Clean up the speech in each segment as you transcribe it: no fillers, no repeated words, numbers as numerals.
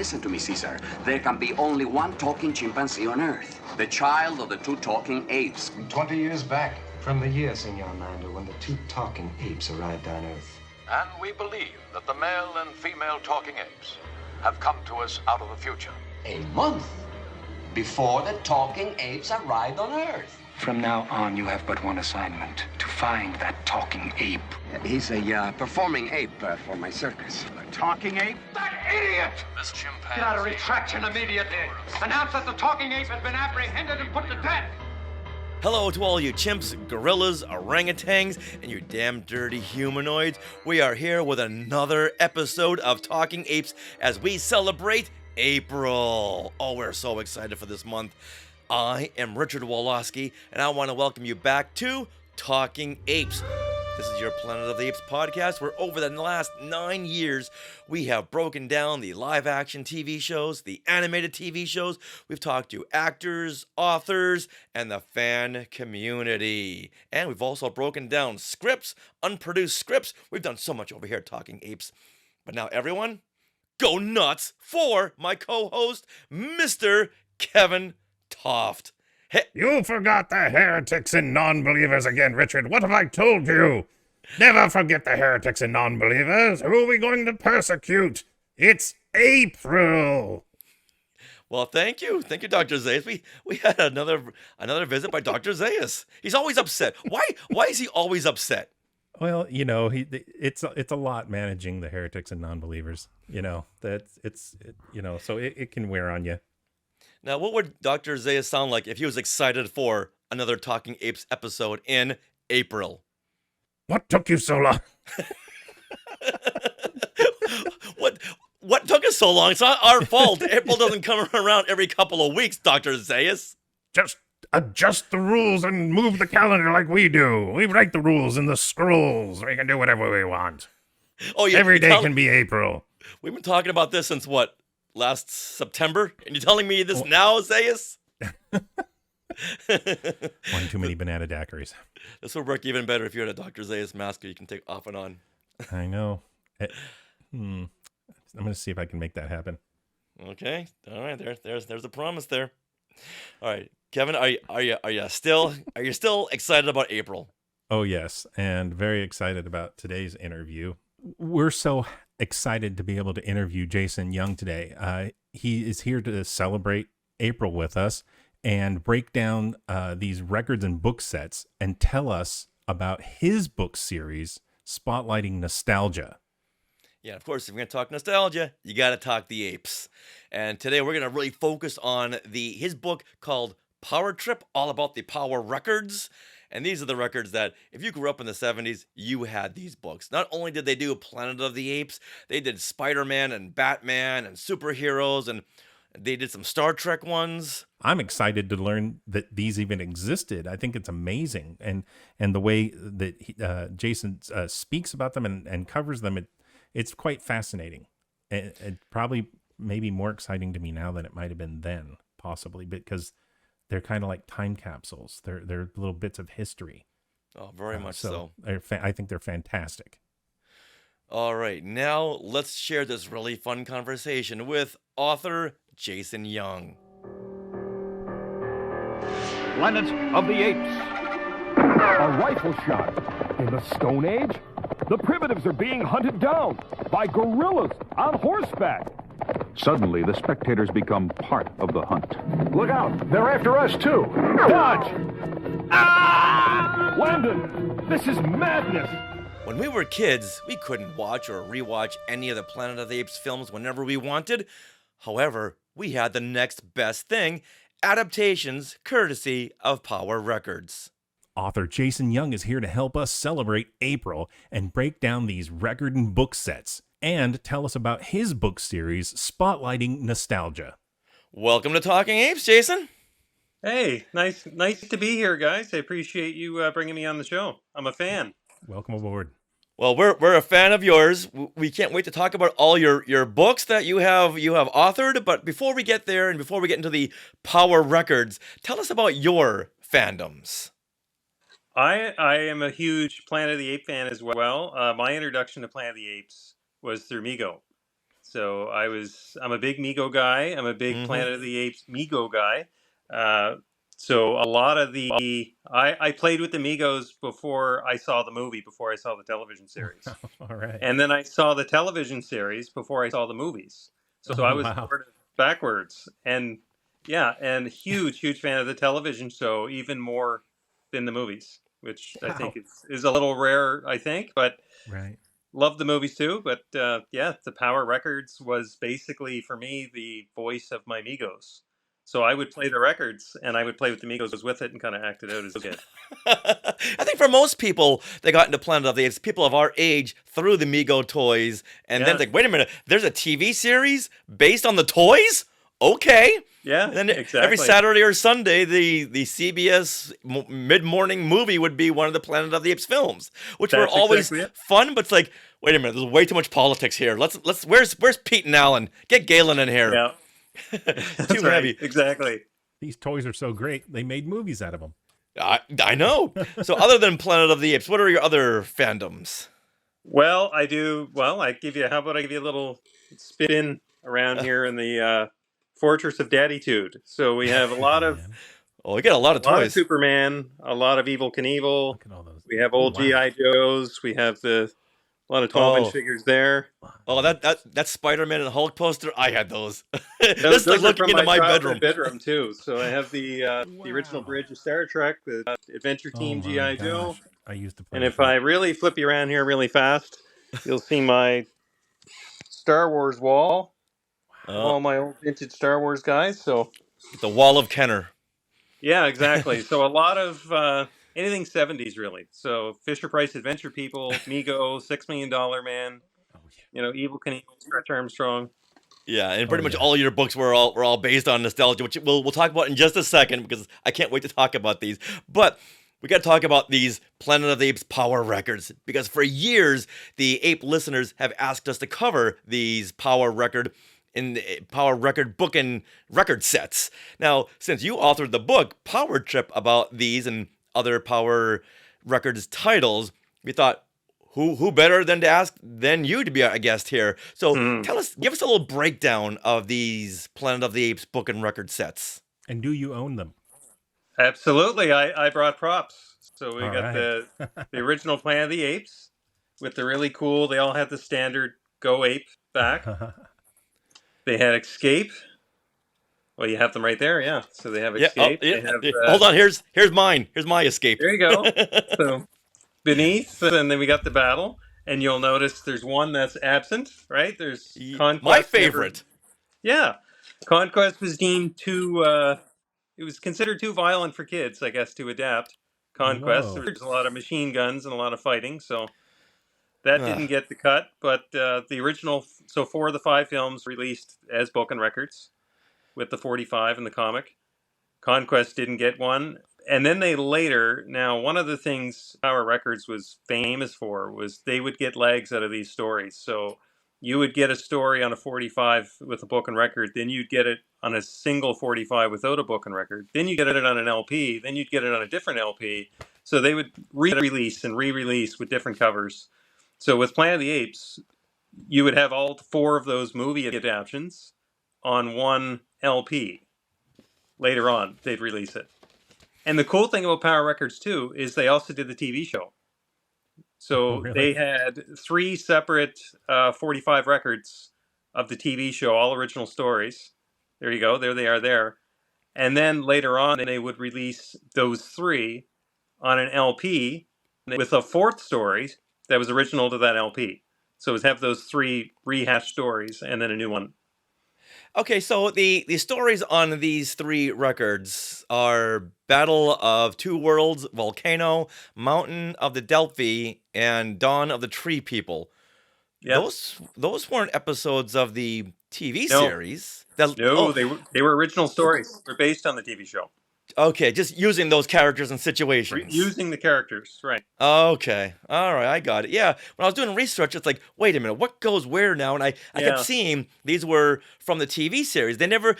listen to me, Caesar. There can be only one talking chimpanzee on Earth. The child of the two talking apes. 20 years back. From the year, Senor Mando, when the two talking apes arrived on Earth. And we believe that the male and female talking apes have come to us out of the future. A month before the talking apes arrived on Earth. From now on, you have but one assignment. To find that talking ape. He's a performing ape for my circus. A talking ape? That idiot! This chimpanzee... Get out of retraction immediately. Announce that the talking ape has been apprehended and put to death. Hello to all you chimps, gorillas, orangutans, and you damn dirty humanoids. We are here with another episode of Talking Apes as we celebrate APEril. Oh, we're so excited for this month. I am Richard Woloski, and I want to welcome you back to Talking Apes. This is your Planet of the Apes podcast, where over the last 9 years, we have broken down the live-action TV shows, the animated TV shows. We've talked to actors, authors, and the fan community. And we've also broken down scripts, unproduced scripts. We've done so much over here at Talking Apes. But now, everyone, go nuts for my co-host, Mr. Kevin Toft. Hey. You forgot the heretics and non-believers again, Richard. What have I told you? Never forget the heretics and non-believers. Who are we going to persecute? It's APEril. Well, thank you. Thank you, Dr. Zayas. We had another visit by Dr. Zayas. He's always upset. Why is he always upset? Well, you know, it's a lot managing the heretics and non-believers. You know, so it can wear on you. Now, what would Dr. Zayas sound like if he was excited for another Talking Apes episode in APEril? What took you so long? What took us so long? It's not our fault. APEril doesn't come around every couple of weeks, Dr. Zayas. Just adjust the rules and move the calendar like we do. We write the rules in the scrolls. We can do whatever we want. Oh, yeah. Every day can be APEril. We've been talking about this since what? Last September? And you're telling me this now, Zayas? One too many banana daiquiris. This would work even better if you had a Dr. Zayas mask you can take off and on. I know. I'm going to see if I can make that happen. Okay. All right. There's a promise there. All right. Kevin, are you still excited about APEril? Oh, yes. And very excited about today's interview. We're so excited to be able to interview Jason Young today. He is here to celebrate APEril with us and break down these records and book sets and tell us about his book series, spotlighting nostalgia. Yeah, of course, if we're going to talk nostalgia, you got to talk the apes. And today we're going to really focus on his book called Power Trip, all about the Power records. And these are the records that, if you grew up in the 70s, you had these books. Not only did they do Planet of the Apes, they did Spider-Man and Batman and superheroes, and they did some Star Trek ones. I'm excited to learn that these even existed. I think it's amazing. And the way that Jason speaks about them and covers them, it's quite fascinating. It probably maybe more exciting to me now than it might have been then, possibly, because they're kind of like time capsules. They're little bits of history. Oh, very much so. I think they're fantastic. All right, now let's share this really fun conversation with author Jason Young. Planet of the Apes. A rifle shot in the Stone Age? The primitives are being hunted down by gorillas on horseback. Suddenly, the spectators become part of the hunt. Look out! They're after us, too! Dodge! Ah! Landon, this is madness! When we were kids, we couldn't watch or rewatch any of the Planet of the Apes films whenever we wanted. However, we had the next best thing, adaptations courtesy of Power Records. Author Jason Young is here to help us celebrate APEril and break down these record and book sets, and tell us about his book series, spotlighting nostalgia. Welcome to Talking Apes, Jason. Hey, nice to be here, guys. I appreciate you bringing me on the show. I'm a fan. Welcome aboard. Well, we're a fan of yours. We can't wait to talk about all your books that you have authored. But before we get there and before we get into the Power Records, tell us about your fandoms. I am a huge Planet of the Apes fan as well. My introduction to Planet of the Apes was through Mego. So I'm a big Mego guy. I'm a big Planet of the Apes Mego guy. So a lot of I played with the Migos before I saw the movie, before I saw the television series. All right. And then I saw the television series before I saw the movies. So I was Wow. sort of backwards. And yeah, and huge fan of the television show, even more than the movies, which I think is a little rare, I think, but Right. love the movies too. But yeah, the Power Records was basically, for me, the voice of my Migos. So I would play the records, and I would play with the Migos with it and kind of act it out as a kid. I think for most people that got into Planet of the Apes, people of our age, through the Mego toys, and then Yeah. like, wait a minute, there's a TV series based on the toys? Okay. Yeah, And then exactly. every Saturday or Sunday, the CBS mid-morning movie would be one of the Planet of the Apes films, which were That's always exactly it. fun. But it's like, wait a minute, there's way too much politics here. Let's where's Pete and Alan? Get Galen in here. Yeah, Too that's right. heavy. Exactly. These toys are so great. They made movies out of them. I know. So other than Planet of the Apes, what are your other fandoms? Well, I do. Well, how about I give you a little spin around here in the Fortress of Dadditude. So we have a lot of Oh, we got a lot of toys. Superman, a lot of Evil Knievel. Look at all those. We have old wow. GI Joes. We have a lot of 12-inch figures there. Oh, that Spider-Man and Hulk poster, I had those. Those That's like are looking from into my childhood bedroom. bedroom too. So I have the original bridge of Star Trek, the Adventure Team Oh my GI Joe. gosh. I used to play. And with if that. I really flip you around here really fast, you'll see my Star Wars wall. All my old vintage Star Wars guys. So The Wall of Kenner. yeah, exactly. So a lot of anything 70s really. So Fisher Price Adventure People, Mego, $6 Million Man, Evil Knievel, Stretch Armstrong. Yeah, and pretty much all your books were all based on nostalgia, which we'll talk about in just a second because I can't wait to talk about these. But we got to talk about these Planet of the Apes Power Records because for years the Ape listeners have asked us to cover these Power Record book and record sets. Now, since you authored the book Power Trip about these and other Power Records titles, we thought, who better than to ask than you to be a guest here? So give us a little breakdown of these Planet of the Apes book and record sets. And do you own them? Absolutely. I brought props. So we All got right. the original Planet of the Apes with the really cool, they all had the standard Go Ape back. They had Escape. Well, you have them right there, yeah. So they have Escape. They have, hold on, here's mine. Here's my Escape. There you go. So Beneath, and then we got the Battle. And you'll notice there's one that's absent, right? There's Conquest. My favorite. Yeah. Conquest was deemed too, it was considered too violent for kids, I guess, to adapt. Conquest. Whoa. There's a lot of machine guns and a lot of fighting, so that didn't get the cut. But the original, so 4 of the 5 films released as book and records with the 45 in the comic. Conquest didn't get one. And then now one of the things Power Records was famous for was they would get legs out of these stories. So you would get a story on a 45 with a book and record, then you'd get it on a single 45 without a book and record, then you get it on an LP, then you'd get it on a different LP. So they would re-release and re-release with different covers. So with Planet of the Apes, you would have all 4 of those movie adaptations on one LP. Later on, they'd release it. And the cool thing about Power Records, too, is they also did the TV show. So they had 3 separate 45 records of the TV show, all original stories. There you go. There they are there. And then later on, they would release those 3 on an LP with a 4th story that was original to that LP. So it was have those 3 rehashed stories and then a new one. Okay, so the stories on these 3 records are Battle of Two Worlds, Volcano, Mountain of the Delphi, and Dawn of the Tree People. Yep. Those weren't episodes of the TV series. They were original stories. They're based on the TV show. Okay, just using those characters and situations. Using the characters, right. Okay, all right, I got it. Yeah, when I was doing research, it's like, wait a minute, what goes where now? And I kept seeing these were from the TV series. They never,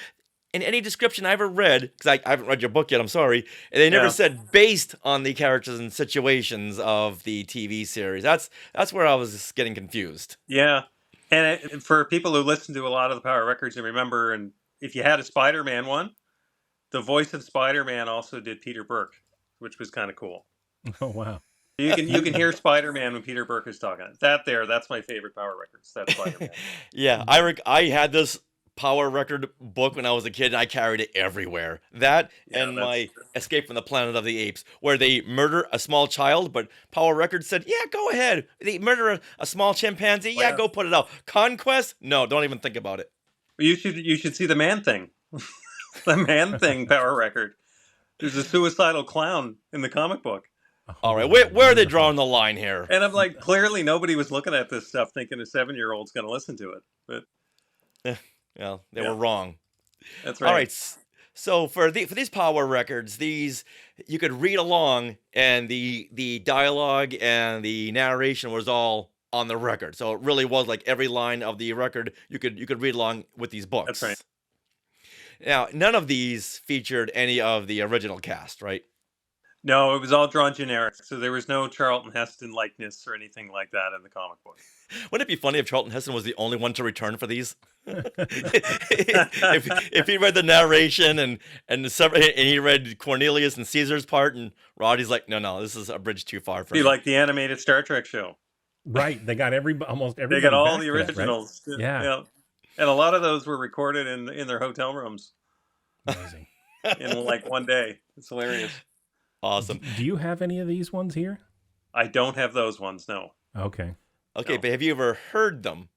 in any description I ever read, because I haven't read your book yet, I'm sorry, and they never said based on the characters and situations of the TV series. That's where I was getting confused. Yeah. And for people who listen to a lot of the Power records and remember, and if you had a Spider-Man one, the voice of Spider-Man also did Peter Burke, which was kind of cool. Oh wow! You can hear Spider-Man when Peter Burke is talking. That's my favorite Power records. That's Spider-Man. Yeah, I had this Power record book when I was a kid, and I carried it everywhere. That and my Escape from the Planet of the Apes, where they murder a small child, but Power Records said, "Yeah, go ahead." They murder a small chimpanzee. Yeah, go put it out. Conquest? No, don't even think about it. You should see the Man Thing, the Man Thing Power record. There's a suicidal clown in the comic book. All right, where are they drawing the line here? And I'm like, clearly nobody was looking at this stuff thinking a 7-year-old's going to listen to it. But well, they were wrong. That's right. All right. So for these Power records, these you could read along, and the dialogue and the narration was all on the record. So it really was like every line of the record you could read along with these books. That's right. Now, none of these featured any of the original cast, right? No, it was all drawn generic. So there was no Charlton Heston likeness or anything like that in the comic book. Wouldn't it be funny if Charlton Heston was the only one to return for these? if he read the narration and he read Cornelius and Caesar's part, and Roddy's like, no, this is a bridge too far for me. Be like the animated Star Trek show. Right, they got almost every. They got all the originals. That, right? Yeah, and a lot of those were recorded in their hotel rooms. Amazing. In like one day, it's hilarious. Awesome. Do you have any of these ones here? I don't have those ones. No. Okay. Okay, no. But have you ever heard them?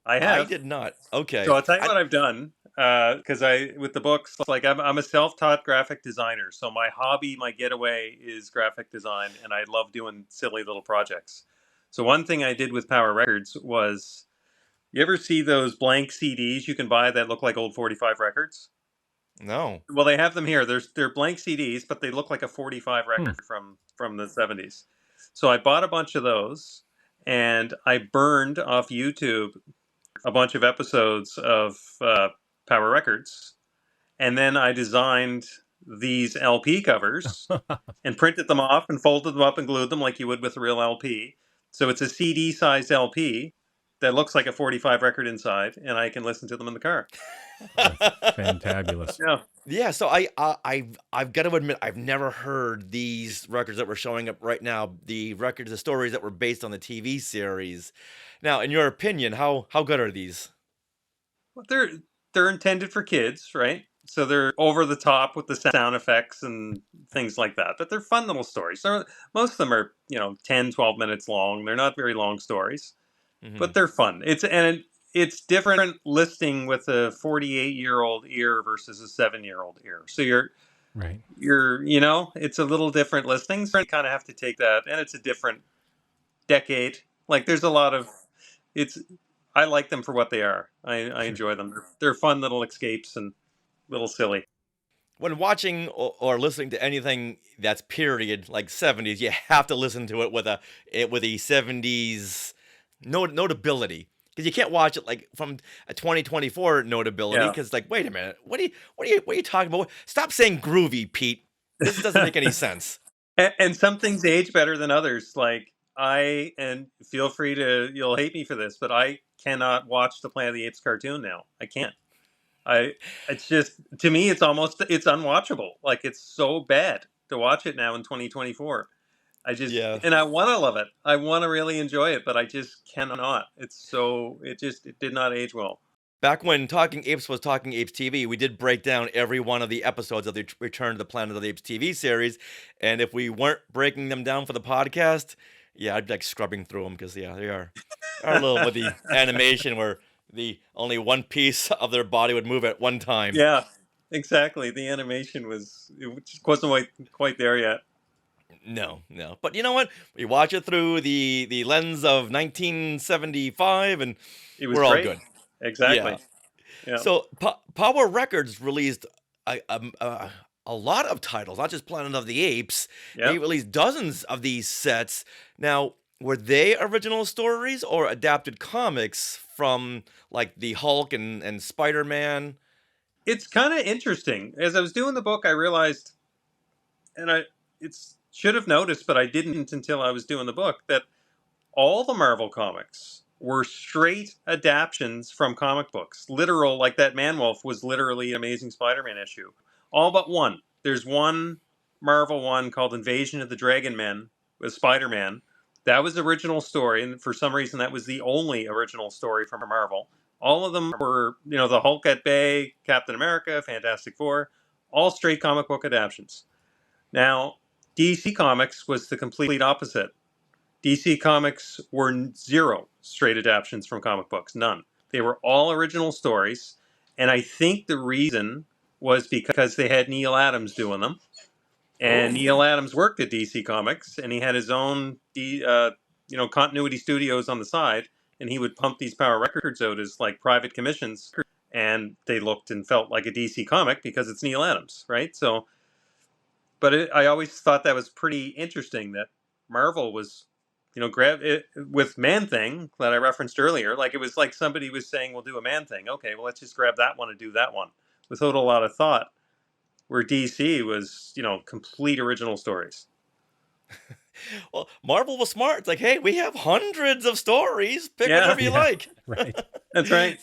I have. I did not. Okay. So I'll tell you what I've done. Because with the books, like I'm a self-taught graphic designer. So my hobby, my getaway is graphic design, and I love doing silly little projects. So one thing I did with Power Records was, you ever see those blank CDs you can buy that look like old 45 records? No. Well, they have them here. They're blank CDs, but they look like a 45 record from the 70s. So I bought a bunch of those, and I burned off YouTube a bunch of episodes of Power Records, and then I designed these LP covers and printed them off and folded them up and glued them like you would with a real LP. So it's a CD-sized LP that looks like a 45 record inside, and I can listen to them in the car. Fantabulous. Yeah. So I've got to admit, I've never heard these records that were showing up right now. The records, the stories that were based on the TV series. Now, in your opinion, how good are these? Well, they're intended for kids, right? So they're over the top with the sound effects and things like that. But they're fun little stories. Most of them are 10, 12 minutes long. They're not very long stories, but they're fun. It's different listening with a 48-year-old ear versus a 7-year-old ear. So you're it's a little different listening. So you kind of have to take that, and it's a different decade. Like there's a lot of I like them for what they are. I enjoy them. They're fun little escapes and little silly. When watching or listening to anything that's period like 70s, you have to listen to it with a 70s notability. Because you can't watch it like from a 2024 notability. Because like, wait a minute, what are you talking about? Stop saying groovy, Pete. This doesn't make any sense. And some things age better than others. Like and feel free you'll hate me for this, but I cannot watch the Planet of the Apes cartoon now. I can't. It's just, to me, it's unwatchable. Like it's so bad to watch it now in 2024. And I want to love it. I want to really enjoy it, but I just cannot. It did not age well. Back when Talking Apes was Talking Apes TV, we did break down every one of the episodes of the Return to the Planet of the Apes TV series. And if we weren't breaking them down for the podcast, I'd be like scrubbing through them because, they are a little with the animation where only one piece of their body would move at one time. Yeah, exactly. The animation wasn't quite there yet. No. But you know what? We watch it through the lens of 1975, and we're all good. Exactly. Yeah. So Power Records released a lot of titles, not just Planet of the Apes. Yep. They released dozens of these sets. Now, were they original stories or adapted comics from like the Hulk and Spider-Man? It's kind of interesting. As I was doing the book, I realized, and should have noticed, but I didn't until I was doing the book, that all the Marvel comics were straight adaptions from comic books. Literal, like that Man-Wolf was literally an Amazing Spider-Man issue. All but one. There's one Marvel one called Invasion of the Dragon Men with Spider-Man. That was the original story, and for some reason that was the only original story from Marvel. All of them were, the Hulk at Bay, Captain America, Fantastic Four, all straight comic book adaptions. Now, DC Comics was the complete opposite. DC Comics were zero straight adaptions from comic books, none. They were all original stories, and I think the reason was because they had Neil Adams doing them. And Neil Adams worked at DC Comics, and he had his own, continuity studios on the side, and he would pump these Power Records out as like private commissions, and they looked and felt like a DC comic because it's Neil Adams, right? So, but I always thought that was pretty interesting that Marvel was, grab it with Man-Thing that I referenced earlier. Like it was like somebody was saying, "We'll do a Man-Thing." Okay, well let's just grab that one and do that one without a lot of thought. Where DC was, complete original stories. Well, Marvel was smart. It's like, hey, we have hundreds of stories. Pick whatever you like. Right. That's right.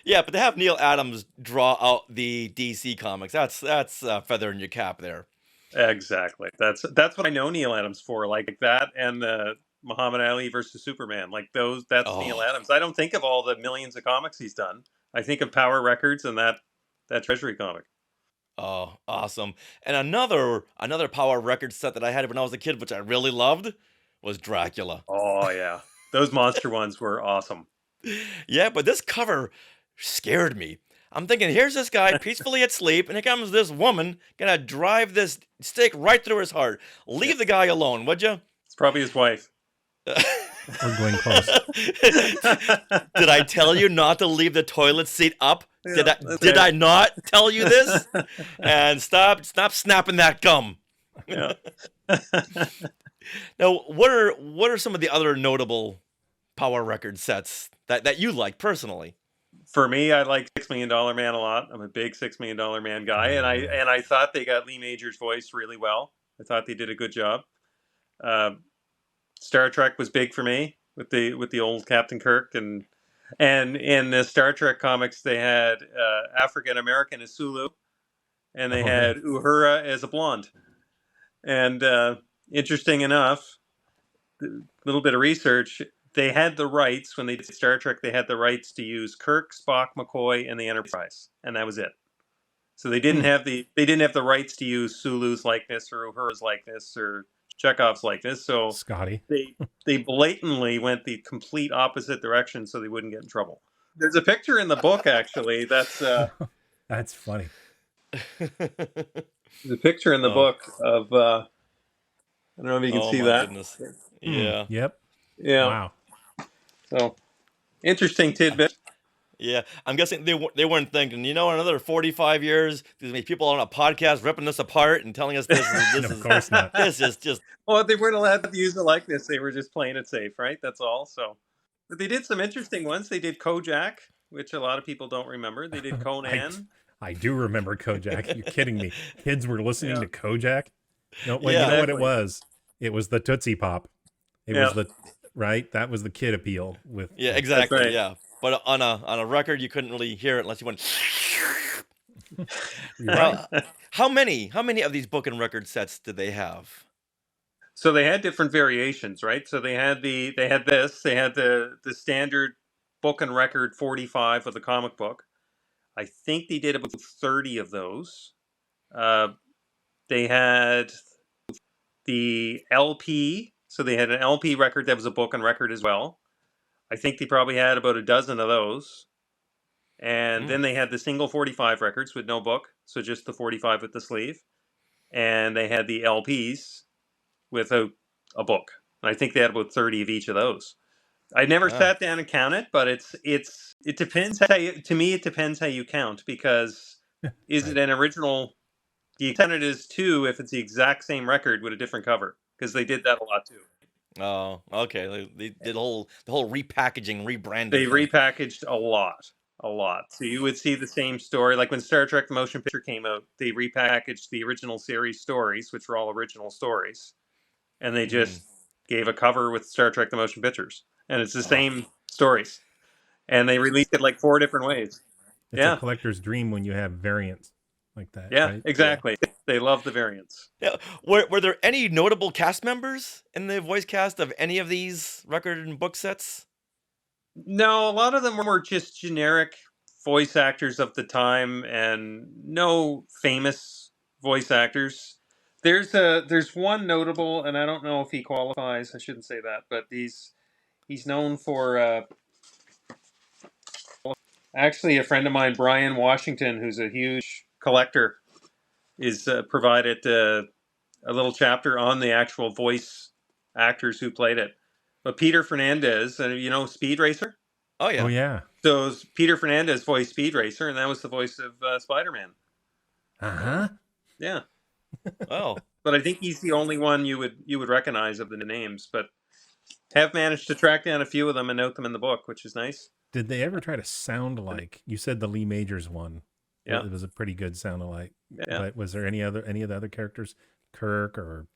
Yeah, but to have Neil Adams draw out the DC comics, that's a feather in your cap there. Exactly. That's what I know Neil Adams for, like that, and the Muhammad Ali versus Superman, like those. That's Neil Adams. I don't think of all the millions of comics he's done. I think of Power Records and that Treasury comic. Oh, awesome! And another Power Records set that I had when I was a kid, which I really loved, was Dracula. Oh yeah, those monster ones were awesome. Yeah, but this cover scared me. I'm thinking, here's this guy peacefully asleep, and here comes this woman gonna drive this stake right through his heart. Leave the guy alone, would you? It's probably his wife. We're going close. Did I tell you not to leave the toilet seat up? Yeah, did I not tell you this? And stop snapping that gum. Yeah. Now, what are some of the other notable Power Record sets that you like personally? For me, I like $6 Million Man a lot. I'm a big $6 Million Man guy, and I thought they got Lee Major's voice really well. I thought they did a good job. Star Trek was big for me with the old Captain Kirk, and in the Star Trek comics they had African American as Sulu, and they had Uhura as a blonde. And interesting enough, a little bit of research. They had the rights when they did Star Trek. They had the rights to use Kirk, Spock, McCoy, and the Enterprise, and that was it. So they didn't have the rights to use Sulu's likeness or Uhura's likeness or Chekhov's likeness. So Scotty, they blatantly went the complete opposite direction so they wouldn't get in trouble. There's a picture in the book actually. That's funny. There's a picture in the book of I don't know if you can see that. Goodness. Yeah. Yep. Yeah. Wow. So, interesting tidbit. Yeah, I'm guessing they weren't thinking, another 45 years, there's going to be people on a podcast ripping us apart and telling us this is, Of course not. This is just... Well, they weren't allowed to use the likeness. They were just playing it safe, right? That's all. So, but they did some interesting ones. They did Kojak, which a lot of people don't remember. They did Conan. I do remember Kojak. You're kidding me. Kids were listening to Kojak? No, Yeah, you know what exactly. it was? It was the Tootsie Pop. It was the... Right, that was the kid appeal with. Yeah, exactly. right. Yeah, but on a record, you couldn't really hear it unless you went. Right. How many of these book and record sets did they have? So they had different variations, right? So they had the standard book and record 45 of the comic book. I think they did about 30 of those. They had the LP. So they had an LP record that was a book and record as well. I think they probably had about a dozen of those. And then they had the single 45 records with no book. So just the 45 with the sleeve. And they had the LPs with a book. And I think they had about 30 of each of those. I never sat down and counted, but it depends to me, it depends how you count, because is it an original? Do you count it as two if it's the exact same record with a different cover? Because they did that a lot too. Oh, okay. They did the whole repackaging, rebranding. They repackaged a lot. So you would see the same story. Like when Star Trek the Motion Picture came out, they repackaged the original series stories, which were all original stories. And they just gave a cover with Star Trek the Motion Pictures. And it's the stories, and they released it like 4 different ways. It's Yeah. a collector's dream when you have variants like that, Yeah, right? exactly. They love the variants. Yeah. Were there any notable cast members in the voice cast of any of these record and book sets? No, a lot of them were just generic voice actors of the time, and no famous voice actors. There's one notable, and I don't know if he qualifies. I shouldn't say that, but he's known for actually a friend of mine, Brian Washington, who's a huge collector, is provided a little chapter on the actual voice actors who played it. But Peter Fernandez, you know, Speed Racer. Oh yeah. Oh yeah. So Peter Fernandez voiced Speed Racer, and that was the voice of Spider-Man. Uh-huh. Yeah. Oh. But I think he's the only one you would recognize of the names, but have managed to track down a few of them and note them in the book, which is nice. Did they ever try to sound like, you said the Lee Majors one? Yeah. It was a pretty good sound alike. Yeah. But was there any of the other characters, Kirk or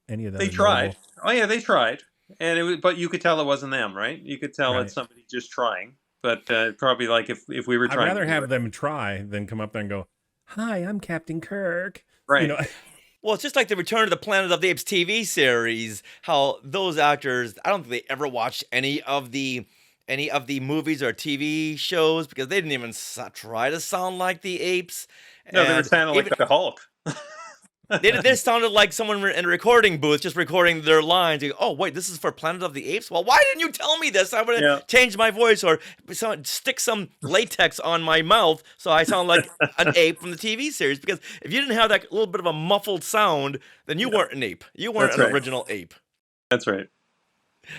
any of the They other tried. notable? Oh yeah, they tried. And but you could tell it wasn't them, right? You could tell Right. it's somebody just trying. But probably like if we were I'd trying. rather have them try than come up there and go, "Hi, I'm Captain Kirk." Right. You know, Well, it's just like the Return of the Planet of the Apes TV series. How those actors, I don't think they ever watched any of the movies or TV shows because they didn't even try to sound like the apes. No, they were And sounding like the Hulk. they sounded like someone in a recording booth just recording their lines. You go, oh, wait, this is for Planet of the Apes? Well, why didn't you tell me this? I would have changed my voice or stick some latex on my mouth so I sound like an ape from the TV series. Because if you didn't have that little bit of a muffled sound, then you weren't an ape. You weren't an original ape. That's right.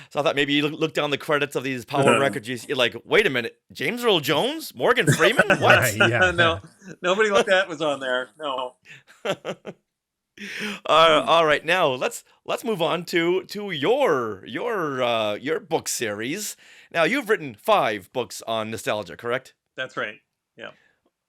So I thought maybe you look down the credits of these Power records. You're like, wait a minute, James Earl Jones, Morgan Freeman, what? Right, yeah. No, nobody like that was on there. No. All right, now let's move on to your book series. Now you've written 5 books on nostalgia, correct? That's right. Yeah.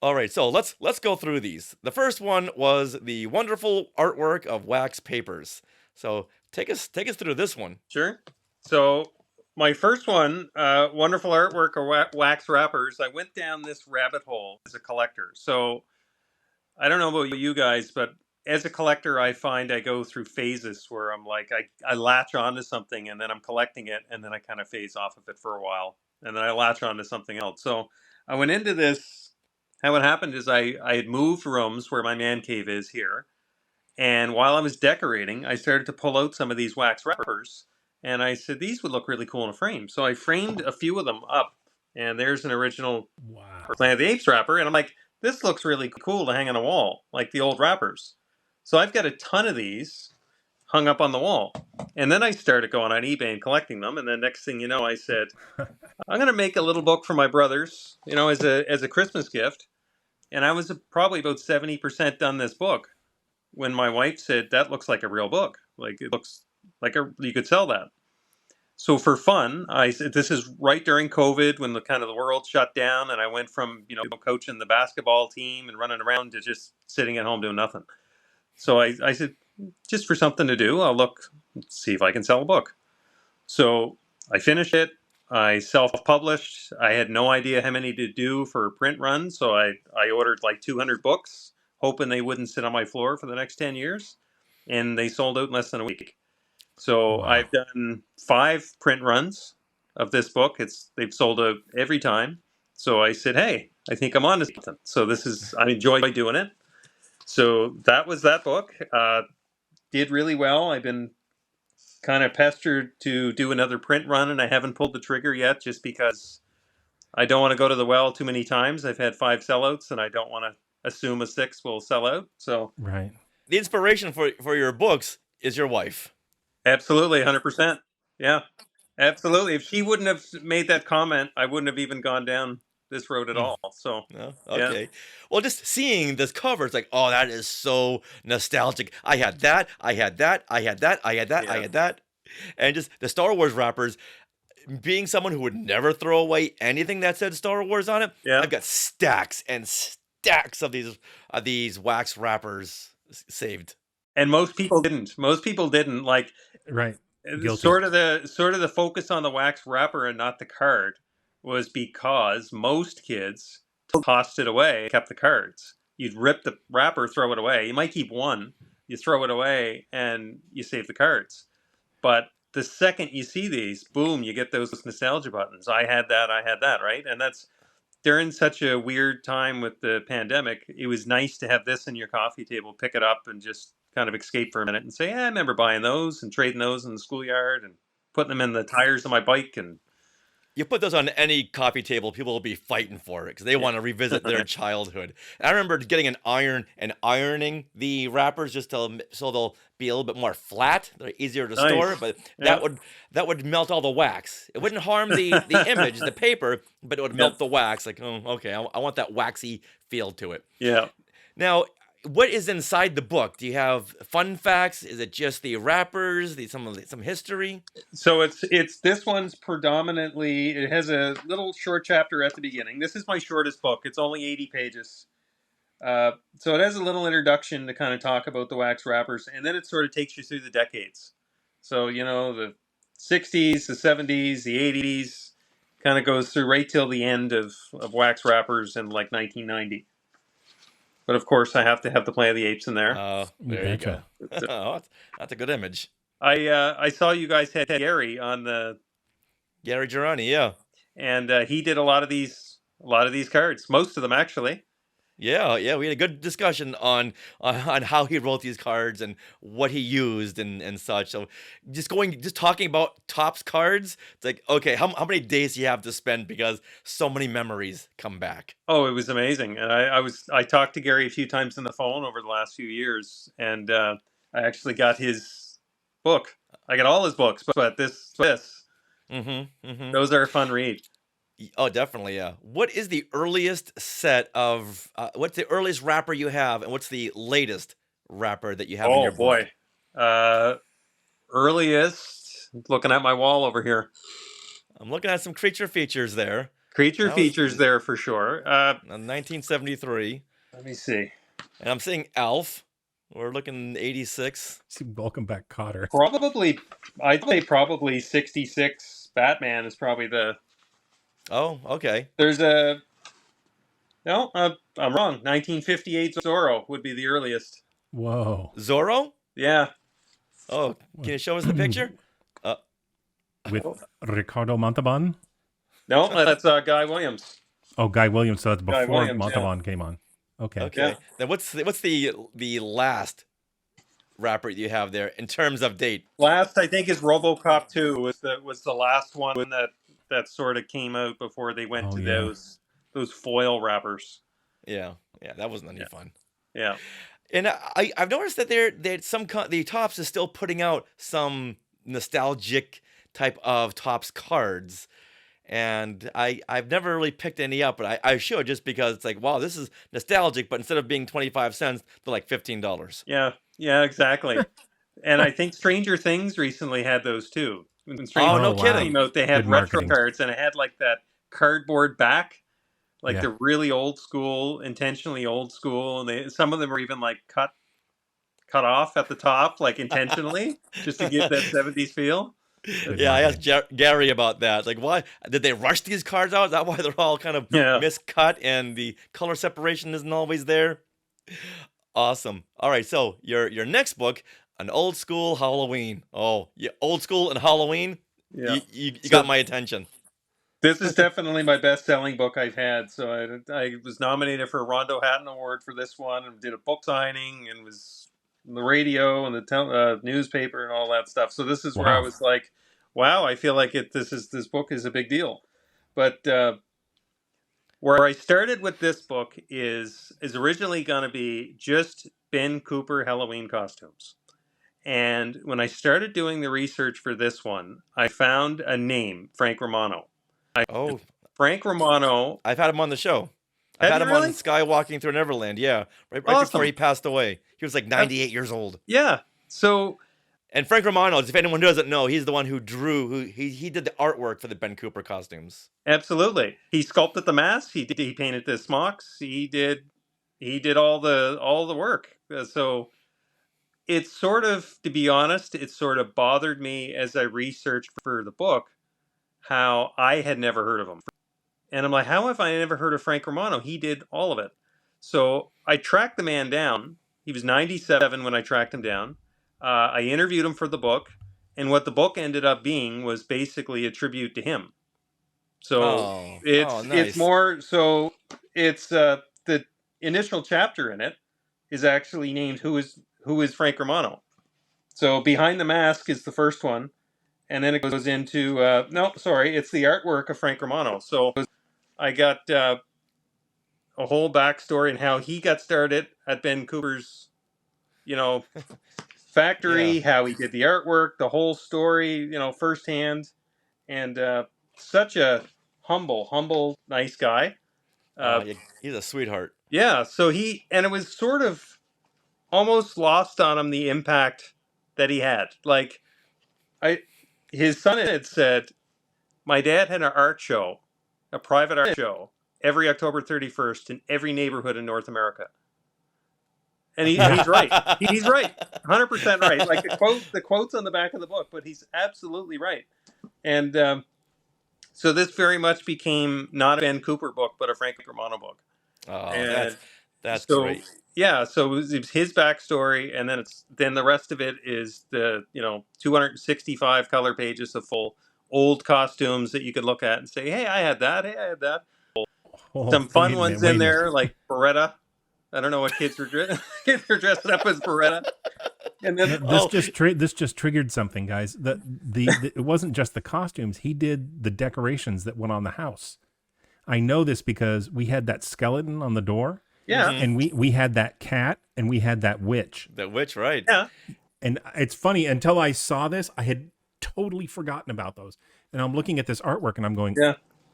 All right, so let's go through these. The first one was the wonderful artwork of wax papers. So take us through this one. Sure. So my first one, wonderful artwork of wax wrappers. I went down this rabbit hole as a collector. So I don't know about you guys, but as a collector, I find I go through phases where I'm like, I latch onto something and then I'm collecting it and then I kind of phase off of it for a while and then I latch onto something else. So I went into this. How it happened is I had moved rooms where my man cave is here. And while I was decorating, I started to pull out some of these wax wrappers. And I said, these would look really cool in a frame. So I framed a few of them up. And there's an original Planet of the Apes wrapper. And I'm like, this looks really cool to hang on a wall, like the old wrappers. So I've got a ton of these hung up on the wall. And then I started going on eBay and collecting them. And then next thing you know, I said, I'm going to make a little book for my brothers, you know, as a Christmas gift. And I was probably about 70% done this book when my wife said, that looks like a real book. Like it looks like you could sell that. So for fun, I said, this is right during COVID when the kind of the world shut down. And I went from, you know, coaching the basketball team and running around to just sitting at home doing nothing. So I said, just for something to do, I'll see if I can sell a book. So I finished it. I self-published. I had no idea how many to do for a print run. So I ordered like 200 books, hoping they wouldn't sit on my floor for the next 10 years. And they sold out in less than a week. So wow. I've done 5 print runs of this book. They've sold out every time. So I said, hey, I think I'm on to something. So I enjoy doing it. So that was that book. Did really well. I've been kind of pestered to do another print run, and I haven't pulled the trigger yet just because I don't want to go to the well too many times. I've had 5 sellouts, and I don't want to assume a 6th will sell out. So right. The inspiration for your books is your wife. Absolutely, 100%. Yeah, absolutely. If she wouldn't have made that comment, I wouldn't have even gone down this road at all. So, no? Okay. Yeah. Well, just seeing this cover, it's like, oh, that is so nostalgic. I had that. I had that. I had that. I had that. Yeah. I had that. And just the Star Wars wrappers, being someone who would never throw away anything that said Star Wars on it, Yeah. I've got stacks and stacks of these wax wrappers saved. And most people didn't. Most people didn't. Like, right. Guilty. Sort of the focus on the wax wrapper and not the card was because most kids tossed it away, kept the cards. You'd rip the wrapper, throw it away. You might keep one, you throw it away, and you save the cards. But the second you see these, boom, you get those nostalgia buttons. I had that, right? And that's during such a weird time with the pandemic. It was nice to have this in your coffee table, pick it up, and just kind of escape for a minute and say, I remember buying those and trading those in the schoolyard and putting them in the tires of my bike. And You put those on any coffee table, people will be fighting for it because they want to revisit their childhood. And I remember getting an iron and ironing the wrappers just so they'll be a little bit more flat. They're easier to store, but that would melt all the wax. It wouldn't harm the image, the paper, but it would melt the wax. Like, oh, okay, I want that waxy feel to it. Yeah. Now, what is inside the book? Do you have fun facts? Is it just the wrappers? Some history? So it's this one's predominantly, it has a little short chapter at the beginning. This is my shortest book. It's only 80 pages. So it has a little introduction to kind of talk about the wax wrappers, and then it sort of takes you through the decades. So, the 60s, the 70s, the 80s, kind of goes through right till the end of wax wrappers in like 1990. But of course, I have to have the Planet of the Apes in there. Oh, there you go. That's a good image. I saw you guys had Gary on the Gary Girani, yeah, and he did a lot of these cards, most of them actually. Yeah, we had a good discussion on how he wrote these cards and what he used and such. So just talking about Topps cards, it's like, okay, how many days do you have to spend because so many memories come back? Oh, it was amazing. And I talked to Gary a few times on the phone over the last few years, and I actually got his book. I got all his books, but this. Those are a fun read. Oh, definitely, yeah. What is the earliest what's the earliest wrapper you have, and what's the latest wrapper that you have in your book? Oh, boy. Earliest, looking at my wall over here. I'm looking at some creature features there. Features there for sure. 1973. Let me see. And I'm seeing Alf. We're looking 86. Welcome back, Cotter. I'd say probably 66. Batman is probably the... Oh, okay. There's I'm wrong. 1958 Zorro would be the earliest. Whoa. Zorro? Yeah. Oh, can you show us the picture? With Ricardo Montalban? No, that's Guy Williams. Oh, Guy Williams. So that's before Montalban came on. Okay. Yeah. Then what's the last wrapper you have there in terms of date? Last, I think, is RoboCop 2 was the last one that sort of came out before they went to those foil wrappers. Yeah, that wasn't any fun. Yeah, and I've noticed that the Topps is still putting out some nostalgic type of Topps cards, and I've never really picked any up, but I should, just because it's like, wow, this is nostalgic, but instead of being 25 cents, they're like $15. Yeah, exactly. And I think Stranger Things recently had those too. No kidding. They had retro cards, and it had like that cardboard back, like the really old school, intentionally old school, and some of them were even like cut off at the top, like intentionally, just to give that 70s feel. Yeah, I asked Gary about that. Like, why did they rush these cards out? Is that why they're all kind of miscut and the color separation isn't always there? Awesome. All right, so your next book, An Old School Halloween. Oh, yeah, old school and Halloween. Yeah, you got my attention. This is definitely my best-selling book I've had. So I was nominated for a Rondo Hatton Award for this one, and did a book signing, and was on the radio and the newspaper and all that stuff. So this is where I was like, wow, I feel like this book is a big deal. But where I started with this book is originally going to be just Ben Cooper Halloween costumes. And when I started doing the research for this one, I found a name, Frank Romano. Frank Romano. I've had him on the show. I've had him on Skywalking Through Neverland. Yeah, right before he passed away. He was like 98 years old. Yeah. And Frank Romano, if anyone doesn't know, he's the one who he did the artwork for the Ben Cooper costumes. Absolutely. He sculpted the masks. He painted the smocks. He did all the work. So it's sort of, to be honest, it sort of bothered me as I researched for the book how I had never heard of him. And I'm like, how have I never heard of Frank Romano? He did all of it. So I tracked the man down. He was 97 when I tracked him down. I interviewed him for the book. And what the book ended up being was basically a tribute to him. So it's nice. more, so it's the initial chapter in it is actually named Who is Frank Romano? So Behind the Mask is the first one. And then it goes into, it's the artwork of Frank Romano. So I got a whole backstory and how he got started at Ben Cooper's, factory, how he did the artwork, the whole story, firsthand. And such a humble, nice guy. He's a sweetheart. Yeah, so and it was sort of almost lost on him the impact that he had. Like, his son had said, my dad had an art show, a private art show, every October 31st in every neighborhood in North America. And he's right. He's right. 100% right. Like the quote's on the back of the book, but he's absolutely right. And so this very much became not a Ben Cooper book, but a Frank Romano book. Oh, and that's so, great. Yeah, so it was his backstory, and then the rest of it is the 265 color pages of full old costumes that you could look at and say, hey, I had that. Hey, I had that. Some fun ones in there, like Beretta. I don't know what kids were kids were dressing up as Beretta. And then this just triggered something, guys. It wasn't just the costumes. He did the decorations that went on the house. I know this because we had that skeleton on the door. Yeah. And we had that cat and we had that witch. That witch, right. Yeah. And it's funny, until I saw this, I had totally forgotten about those. And I'm looking at this artwork and I'm going,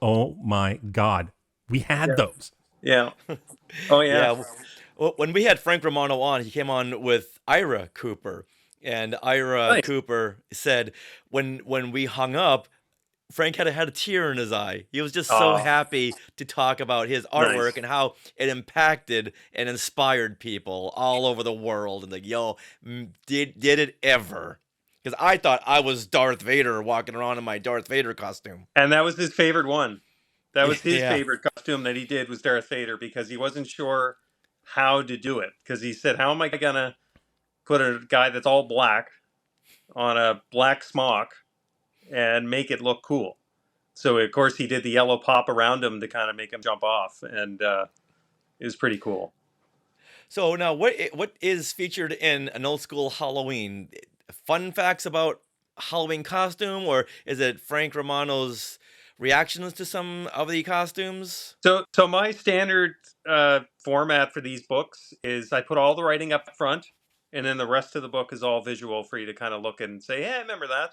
oh my God, we had those. Yeah. Oh, yeah. Yeah. Well, when we had Frank Romano on, he came on with Ira Cooper. And Ira Cooper said when we hung up, Frank had a tear in his eye. He was just so happy to talk about his artwork and how it impacted and inspired people all over the world. And like, yo, did it ever? Because I thought I was Darth Vader walking around in my Darth Vader costume. And that was his favorite one. That was his favorite costume that he did, was Darth Vader, because he wasn't sure how to do it. Because he said, how am I going to put a guy that's all black on a black smock and make it look cool? So, of course, he did the yellow pop around him to kind of make him jump off. And it was pretty cool. So now what is featured in an old school Halloween? Fun facts about Halloween costume, or is it Frank Romano's reactions to some of the costumes? So my standard format for these books is I put all the writing up front, and then the rest of the book is all visual for you to kind of look at and say, hey, I remember that.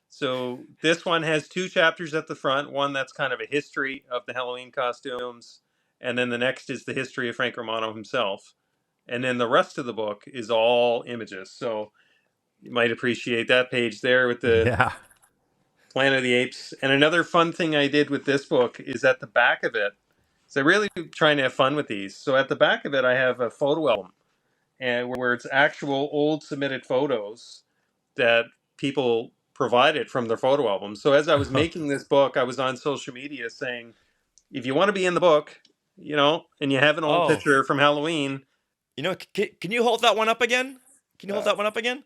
So this one has 2 chapters at the front. One that's kind of a history of the Halloween costumes, and then the next is the history of Frank Romano himself. And then the rest of the book is all images. So you might appreciate that page there with the Planet of the Apes. And another fun thing I did with this book is at the back of it. So I really trying to have fun with these. So at the back of it, I have a photo album, and where it's actual old submitted photos that people provided from their photo albums. So as I was making this book, I was on social media saying, if you want to be in the book, and you have an old picture from Halloween. Can you hold that one up again? Can you hold that one up again?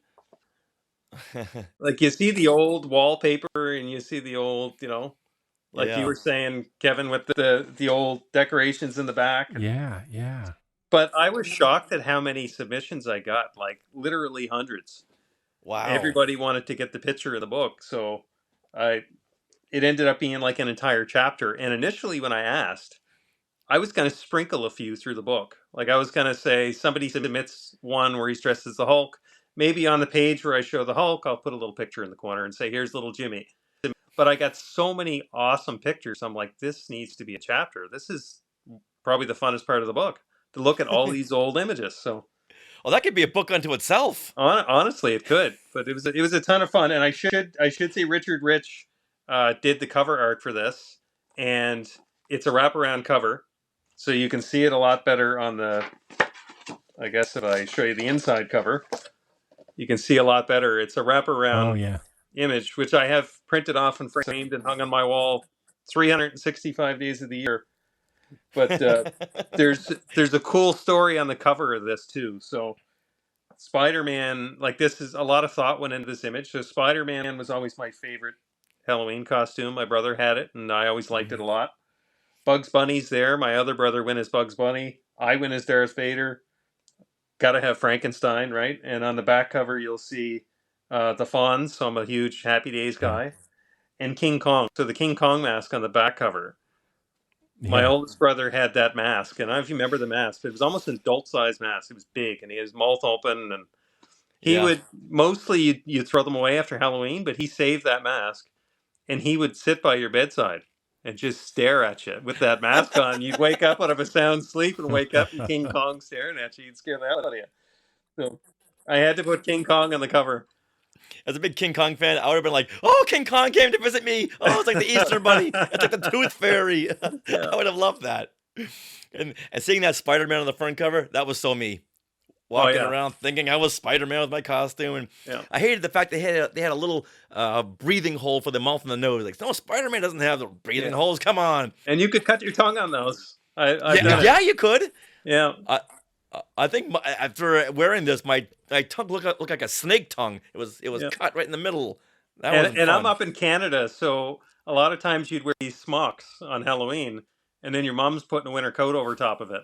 Like, you see the old wallpaper and you see the old, like you were saying, Kevin, with the old decorations in the back. Yeah. But I was shocked at how many submissions I got, like literally hundreds. Wow. Everybody wanted to get the picture of the book. So it ended up being like an entire chapter. And initially when I asked, I was going to sprinkle a few through the book. Like, I was going to say somebody submits one where he's dressed as the Hulk. Maybe on the page where I show the Hulk, I'll put a little picture in the corner and say, here's little Jimmy. But I got so many awesome pictures. I'm like, this needs to be a chapter. This is probably the funnest part of the book, to look at all these old images. So, well, that could be a book unto itself. Honestly, it could. But it was a ton of fun. And I should say Richard Rich did the cover art for this. And it's a wraparound cover. So you can see it a lot better on the, I guess if I show you the inside cover. you can see a lot better. It's a wraparound Oh yeah. image, which I have printed off and framed and hung on my wall 365 days of the year. But there's a cool story on the cover of this too. So Spider-Man, like this is a lot of thought went into this image. So Spider-Man was always my favorite Halloween costume. My brother had it, and I always liked it a lot. Bugs Bunny's there. My other brother went as Bugs Bunny. I went as Darth Vader. Got to have Frankenstein, right? And on the back cover, you'll see the Fonz. So I'm a huge Happy Days guy. And King Kong. So the King Kong mask on the back cover. My oldest brother had that mask, and I don't know if you remember the mask, but it was almost an adult-sized mask. It was big, and he had his mouth open, and he would mostly you throw them away after Halloween, but he saved that mask, and he would sit by your bedside and just stare at you with that mask on. You'd wake up out of a sound sleep and wake up and King Kong staring at you. You'd scare the hell out of you. So I had to put King Kong on the cover. As a big King Kong fan, I would have been like, "Oh, King Kong came to visit me. Oh, it's like the Easter Bunny. It's like the Tooth Fairy." I would have loved that. And seeing that Spider-Man on the front cover, that was so me. Walking around thinking I was Spider-Man with my costume, and I hated the fact they had a little breathing hole for the mouth and the nose. Like, no, Spider-Man doesn't have the breathing holes. Come on. And you could cut your tongue on those. You could. Yeah. I think after wearing this, my tongue looked like a snake tongue. It was cut right in the middle. And I'm up in Canada, so a lot of times you'd wear these smocks on Halloween, and then your mom's putting a winter coat over top of it.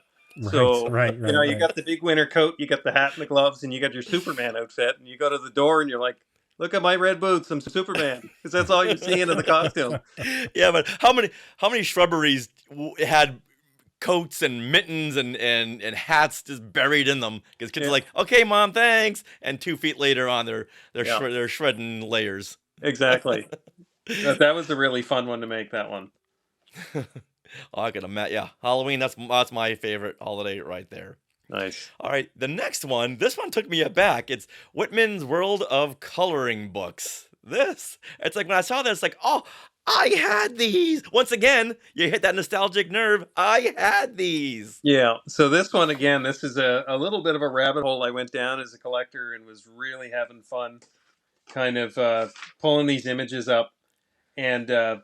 So you got the big winter coat, you got the hat and the gloves, and you got your Superman outfit, and you go to the door and you're like, "Look at my red boots, I'm Superman," because that's all you're seeing in the costume. Yeah, but how many shrubberies had coats and mittens and hats just buried in them? Because kids are like, "Okay, Mom, thanks," and 2 feet later on, they're shredding layers. Exactly. That was a really fun one to make. That one. Oh, I could imagine. Yeah, Halloween. That's my favorite holiday right there. Nice. All right, the next one. This one took me aback. It's Whitman's World of Coloring Books. It's like when I saw this, like, oh, I had these. Once again, you hit that nostalgic nerve. I had these. Yeah. So this one again, this is a little bit of a rabbit hole I went down as a collector and was really having fun, kind of pulling these images up, and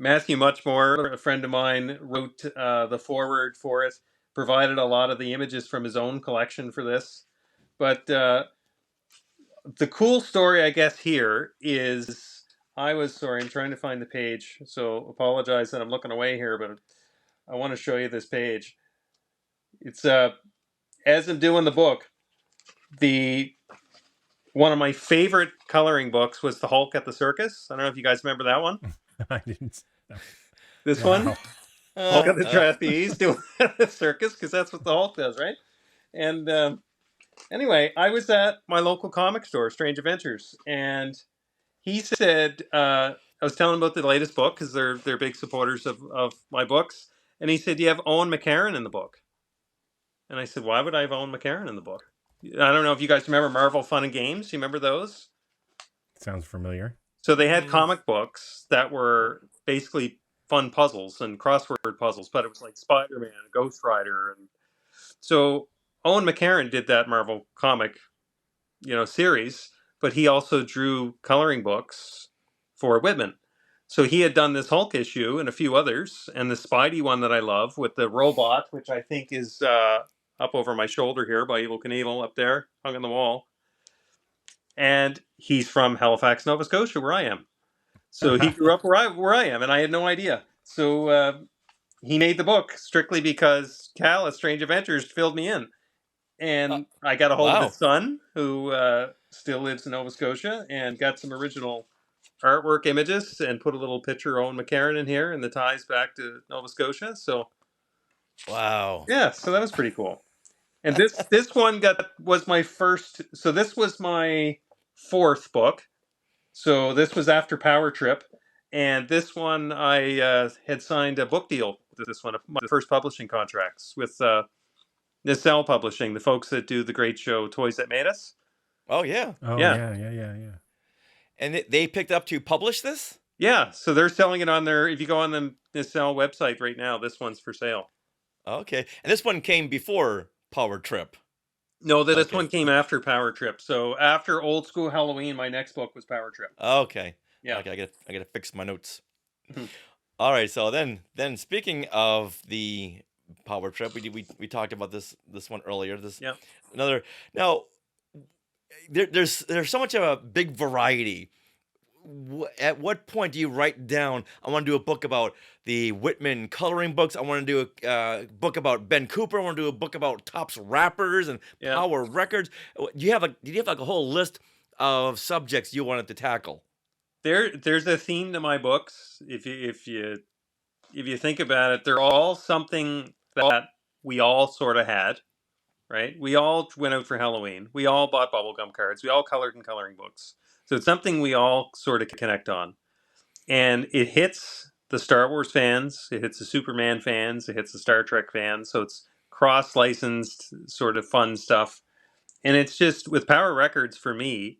Matthew Muchmore, a friend of mine, wrote the foreword for it, provided a lot of the images from his own collection for this. But the cool story, I guess, here is, I'm trying to find the page, so apologize that I'm looking away here, but I want to show you this page. It's, as I'm doing the book, one of my favorite coloring books was The Hulk at the Circus. I don't know if you guys remember that one. I didn't. No. This one? Hulk at the trapeze doing the circus, because that's what the Hulk does, right? And anyway, I was at my local comic store, Strange Adventures, and he said, I was telling him about the latest book, because they're big supporters of my books, and he said, "You have Owen McCarron in the book." And I said, "Why would I have Owen McCarron in the book?" I don't know if you guys remember Marvel Fun and Games. You remember those? Sounds familiar. So they had comic books that were basically fun puzzles and crossword puzzles, but it was like Spider-Man, Ghost Rider, and so Owen McCarron did that Marvel comic, series, but he also drew coloring books for Whitman. So he had done this Hulk issue and a few others, and the Spidey one that I love with the robot, which I think is up over my shoulder here by Evel Knievel up there, hung on the wall. And he's from Halifax, Nova Scotia, where I am. So he grew up where I am, and I had no idea. So he made the book strictly because Cal at Strange Adventures filled me in. And I got a hold of his son, who still lives in Nova Scotia, and got some original artwork images and put a little picture of Owen McCarron in here and the ties back to Nova Scotia. So, wow. Yeah, so that was pretty cool. And this one was my first. So this was my 4th book. So this was after Power Trip, and this one I had signed a book deal with this one, my first publishing contracts with Nacelle Publishing, the folks that do the great show Toys That Made Us. Oh yeah. Oh yeah. And they picked up to publish this? Yeah, so they're selling it on their. If you go on the Nacelle website right now, this one's for sale. Okay, and this one came before Power Trip. No, this Okay. one came after Power Trip. So after Old School Halloween, my next book was Power Trip. Okay. Yeah. Okay, I gotta fix my notes. Mhm. All right, so then speaking of the power trip, we talked about this one earlier. This Yeah. another now there's so much of a big variety. At what point do you write down? I want to do a book about the Whitman coloring books. I want to do a book about Ben Cooper. I want to do a book about Topps rappers and Yeah. Power Records. Do you have like a whole list of subjects you wanted to tackle? There's a theme to my books. If you think about it, they're all something that we all sort of had, right? We all went out for Halloween. We all bought bubblegum cards. We all colored in coloring books. So it's something we all sort of connect on. And it hits the Star Wars fans, it hits the Superman fans, it hits the Star Trek fans. So it's cross licensed, sort of fun stuff. And it's just with Power Records for me,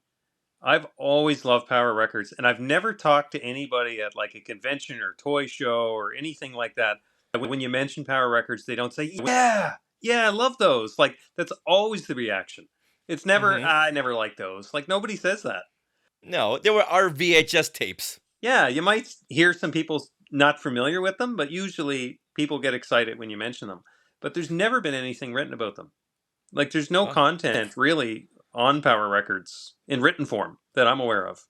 I've always loved Power Records, and I've never talked to anybody at like a convention or toy show or anything like that. When you mention Power Records, they don't say, "Yeah, yeah, I love those." Like that's always the reaction. It's never, Mhm. "I never liked those." Like nobody says that. No, there were our VHS tapes. Yeah, you might hear some people not familiar with them, but usually people get excited when you mention them. But there's never been anything written about them. Like there's no Huh. content really on Power Records in written form that I'm aware of.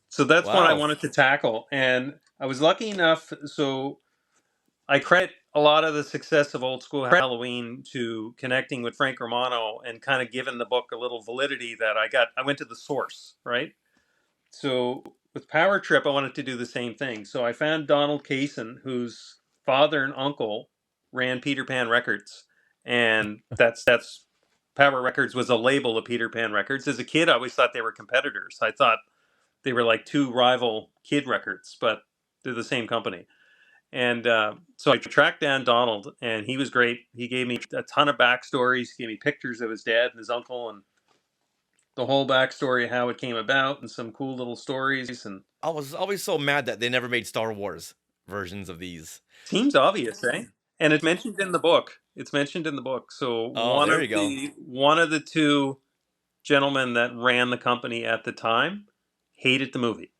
So that's what I Wow. wanted to tackle. And I was lucky enough. So I credit a lot of the success of Old School Halloween to connecting with Frank Romano and kind of giving the book a little validity that I got. I went to the source, right? So with Power Trip, I wanted to do the same thing. So I found Donald Kaysen, whose father and uncle ran Peter Pan Records. And that's Power Records was a label of Peter Pan Records. As a kid, I always thought they were competitors. I thought they were like two rival kid records, but they're the same company. And so I tracked down Donald, and he was great. He gave me a ton of backstories. He gave me pictures of his dad and his uncle, and the whole backstory of how it came about, and some cool little stories. And I was always so mad that they never made Star Wars versions of these. seems obvious, eh? And it's mentioned in the book. It's mentioned in the book. So Oh, there you go. one of the two gentlemen that ran the company at the time hated the movie.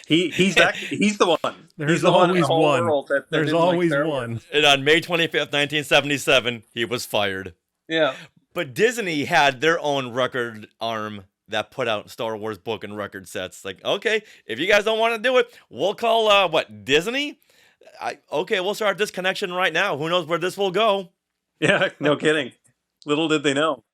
He's the one. There's He's the one in always the whole one. world that There's didn't like always Star one. Wars. And on May 25th, 1977, he was fired. Yeah. But Disney had their own record arm that put out Star Wars book and record sets. Like, okay, if you guys don't want to do it, we'll call Disney? Okay, we'll start this connection right now. Who knows where this will go? Yeah, no kidding. Little did they know.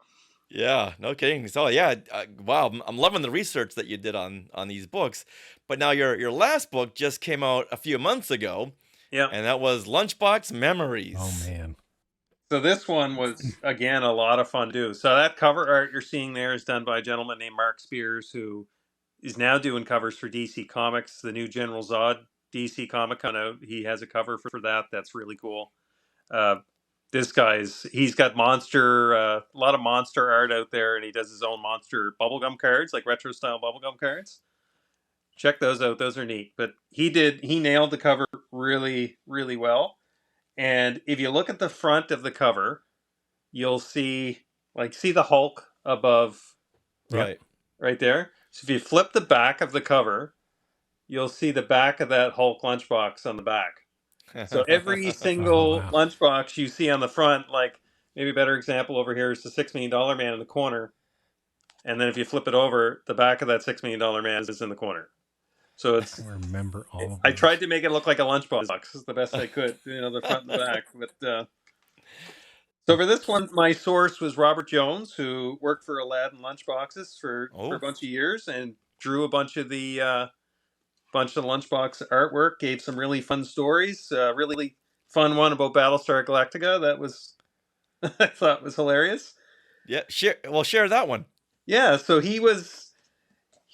Yeah, no kidding. So yeah, wow, I'm loving the research that you did on these books. But now your last book just came out a few months ago. Yeah. And that was Lunchbox Memories. Oh man. So this one was, again, a lot of fun to do. So that cover art you're seeing there is done by a gentleman named Mark Spears, who is now doing covers for DC Comics. The new General Zod DC comic coming out. He has a cover for that. That's really cool. This he's got a lot of monster art out there, and he does his own monster bubblegum cards, like retro style bubblegum cards. Check those out. Those are neat. But he nailed the cover really, really well. And if you look at the front of the cover, you'll see the Hulk above, Right. right there. So if you flip the back of the cover, you'll see the back of that Hulk lunchbox on the back. So every single lunchbox you see on the front, like maybe a better example over here is the $6 Million Man in the corner. And then if you flip it over, the back of that $6 Million Man is in the corner. So it's. I remember all of I tried to make it look like a lunchbox the best I could, the front and the back. But so for this one, my source was Robert Jones, who worked for Aladdin Lunchboxes for a bunch of years and drew a bunch of the lunchbox artwork. Gave some really fun stories. Really fun one about Battlestar Galactica that was I thought was hilarious. Yeah, share that one. Yeah, so he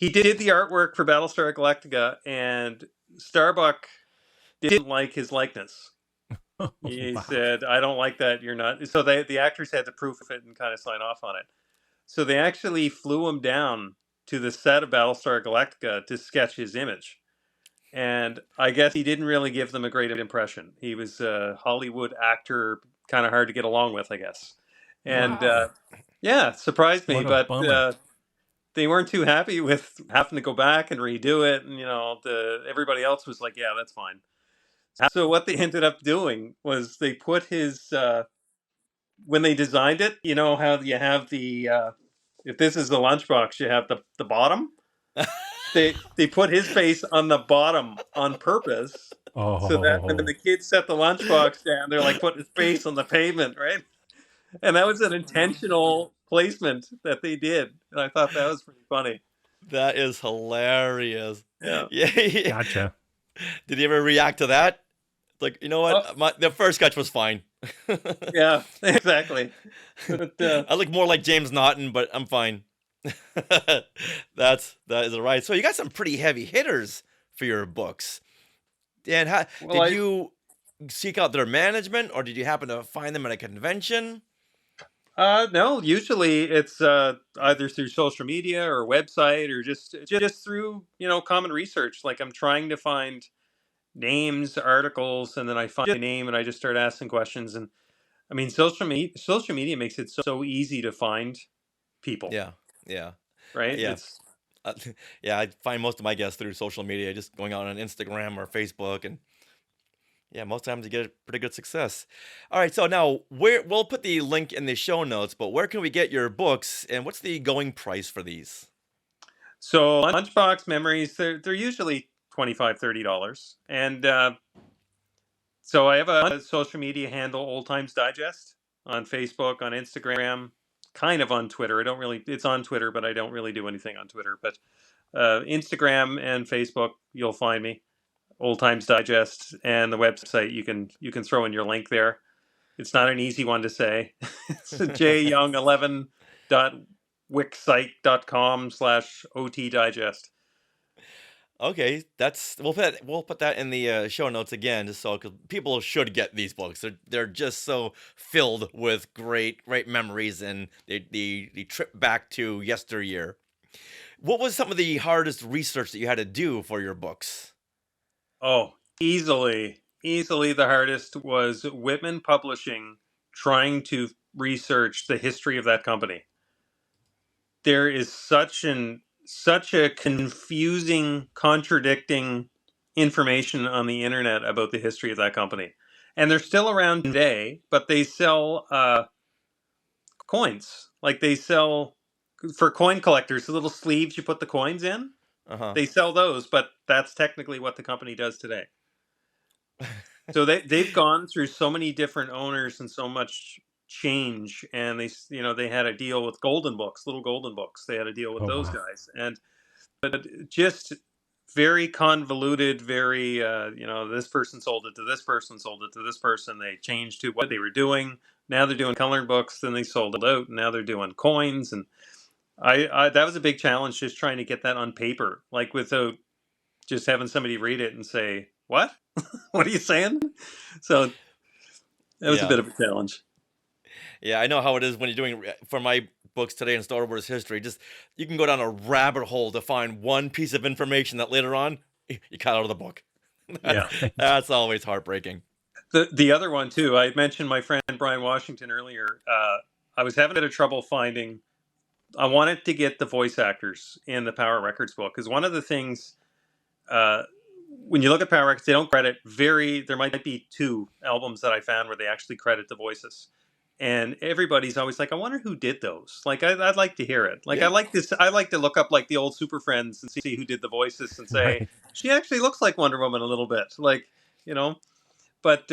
did the artwork for Battlestar Galactica, and Starbuck didn't like his likeness. He said, "I don't like that. You're not." So the actors had to proof it and kind of sign off on it. So they actually flew him down to the set of Battlestar Galactica to sketch his image. And I guess he didn't really give them a great impression. He was a Hollywood actor, kind of hard to get along with, I guess. And Wow. yeah, it surprised me. What a But bummer. they weren't too happy with having to go back and redo it. And everybody else was like, "Yeah, that's fine." So what they ended up doing was they put his when they designed it. You know how you have the if this is the lunchbox, you have the bottom. They put his face on the bottom on purpose, so that when Oh, the kids set the lunchbox down, they're like putting his face on the pavement, right? And that was an intentional placement that they did, and I thought that was pretty funny. That is hilarious. Yeah. Yeah. gotcha. Did you ever react to that? Like, you know Oh, what? The first sketch was fine. yeah, exactly. But I look more like James Naughton, but I'm fine. That is right. So you got some pretty heavy hitters for your books. And how well, did you seek out their management, or did you happen to find them at a convention? no, usually it's either through social media or website or just through common research. Like I'm trying to find names, articles, and then I find a name and I just start asking questions. And I mean, social media makes it so easy to find people, Yeah, yeah, right? yeah. It's Uh, yeah, I find most of my guests through social media, just going out on Instagram or Facebook, and yeah, most times you get a pretty good success. All right, so now we'll put the link in the show notes, but where can we get your books, and what's the going price for these? so Lunchbox Memories. They're usually $25-$30, and so I have a social media handle, Old Times Digest, on Facebook, on Instagram, kind of on Twitter. I don't really. It's on Twitter, but I don't really do anything on Twitter. But Instagram and Facebook, you'll find me. Old Times Digest, and the website. You can throw in your link there. It's not an easy one to say. It's jyoung11 dot wixsite.com/ot digest. Okay, we'll put that in the show notes again, just so because people should get these books. They're just so filled with great memories, and the trip back to yesteryear. What was some of the hardest research that you had to do for your books? Oh, easily the hardest was Whitman Publishing trying to research the history of that company. There is such a confusing, contradicting information on the internet about the history of that company. And they're still around today, but they sell coins. Like they sell for coin collectors, the little sleeves you put the coins in. Uh huh. They sell those, but that's technically what the company does today. So they've gone through so many different owners and so much change, and they had a deal with Golden Books, little Golden Books. They had a deal with Oh, those wow. guys, and but just very convoluted. Very this person sold it to this person, sold it to this person. They changed to what they were doing. Now they're doing colored books. Then they sold it out. And now they're doing coins, and I that was a big challenge just trying to get that on paper, like without just having somebody read it and say, "What? What are you saying?" So that was a Yeah. bit of a challenge. Yeah, I know how it is when you're doing for my books today in Star Wars history. Just you can go down a rabbit hole to find one piece of information that later on you cut out of the book. Yeah. That's always heartbreaking. The other one too. I mentioned my friend Brian Washington earlier. I was having a bit of trouble finding. I wanted to get the voice actors in the Power Records book because one of the things uh, when you look at Power Records, they don't credit There might be two albums that I found where they actually credit the voices, and everybody's always like, "I wonder who did those." Like, I'd like to hear it. Like, I Yeah. like this. I like to look up like the old Super Friends and see who did the voices and say Right. she actually looks like Wonder Woman a little bit. Like, you know, but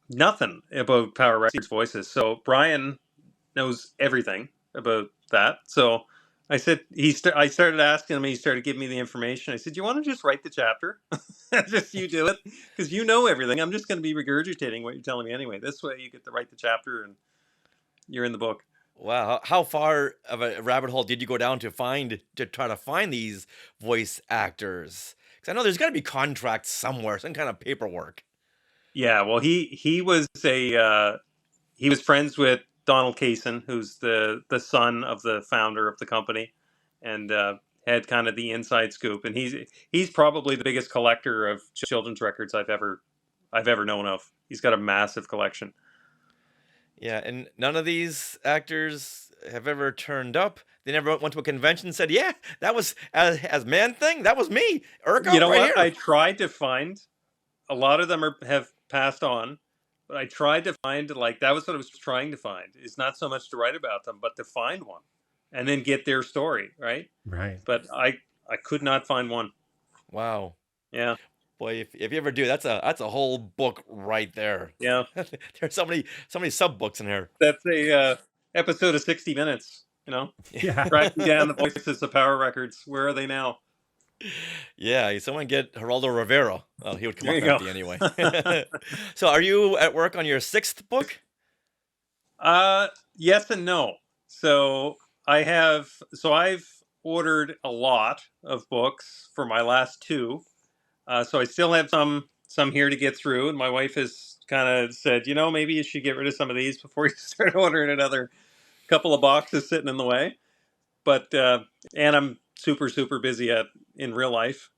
nothing about Power Records voices. So Brian knows everything about that. So I said I started asking him. And he started giving me the information. I said, "You want to just write the chapter? Just you do it because you know everything. I'm just going to be regurgitating what you're telling me anyway. This way, you get to write the chapter and you're in the book." Wow. How far of a rabbit hole did you go down to try to find these voice actors? Because I know there's got to be contracts somewhere, some kind of paperwork. Yeah. Well, he was friends with Donald Kaysen, who's the son of the founder of the company, and had kind of the inside scoop. And he's probably the biggest collector of children's records I've ever known of. He's got a massive collection. Yeah, and none of these actors have ever turned up. They never went to a convention and said, "Yeah, that was as Man Thing. That was me, You Urko, know right what? I here." tried to find a lot of them have passed on, but I tried to find like that was what I was trying to find. Is not so much to write about them, but to find one, and then get their story right. Right. But I could not find one. Wow, Yeah, boy, if you ever do, that's a whole book right there. yeah. There's so many sub books in here. That's a episode of 60 Minutes. You know, Yeah. tracking down the voices of Power Records. Where are they now? Yeah, someone get Geraldo Rivera. Well, he would come There up you go. empty anyway. So, are you at work on your 6th book? Yes and no. So I've ordered a lot of books for my last two. So I still have some here to get through, and my wife has kind of said, maybe you should get rid of some of these before you start ordering another couple of boxes sitting in the way. But and I'm super busy in real life,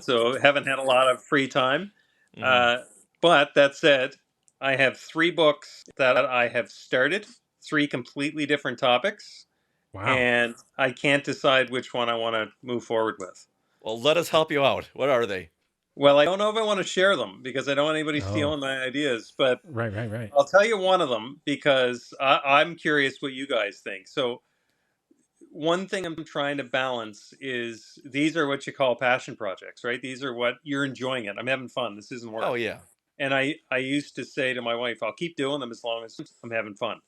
so haven't had a lot of free time. Mhm. But that said, I have 3 books that I have started, 3 completely different topics, Wow. and I can't decide which one I want to move forward with. Well, let us help you out. What are they? Well, I don't know if I want to share them because I don't want anybody Oh. stealing my ideas, but Right. I'll tell you one of them because I'm curious what you guys think. So, one thing I'm trying to balance is these are what you call passion projects, right? These are what you're enjoying it. I'm having fun. This isn't Oh work. yeah. And I used to say to my wife, I'll keep doing them as long as I'm having fun.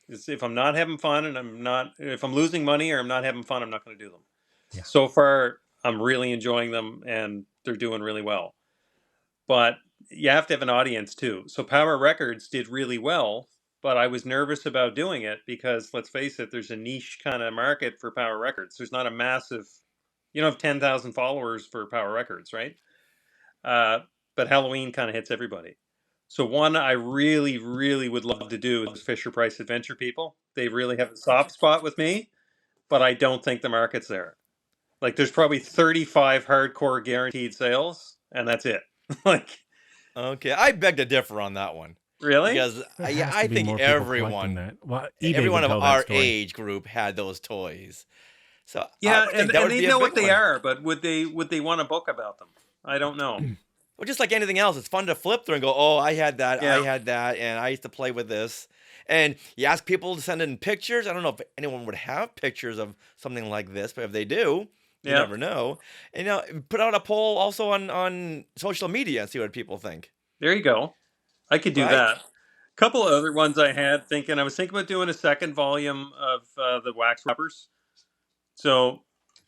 If I'm not having fun and if I'm losing money or I'm not having fun, I'm not going to do them. Yeah. So far, I'm really enjoying them and they're doing really well. But you have to have an audience too. So Power Records did really well, but I was nervous about doing it because let's face it, there's a niche kind of market for Power Records. There's not a massive, you don't have 10,000 followers for Power Records, right? Uh, but Halloween kind of hits everybody. So one I really would love to do is Fisher Price Adventure People. They really have a soft spot with me, but I don't think the market's there. Like there's probably 35 hardcore guaranteed sales, and that's it. Like Okay, I beg to differ on that one really? because There yeah, has I to be think more people collecting everyone, that. Well, eBay everyone would of tell that our story. age group had those toys. So I Yeah, would and, think that and would they be a know big what they one. are, but would they want a book about them? I don't know. Well, just like anything else, it's fun to flip through and go, "Oh, I had that, Yeah. and I used to play with this." And you ask people to send in pictures. I don't know if anyone would have pictures of something like this, but if they do, you Yeah. never know. And put out a poll also on social media and see what people think. There you go. I could do Right? that. A couple of other ones I was thinking about doing a second volume of the wax rubbers. So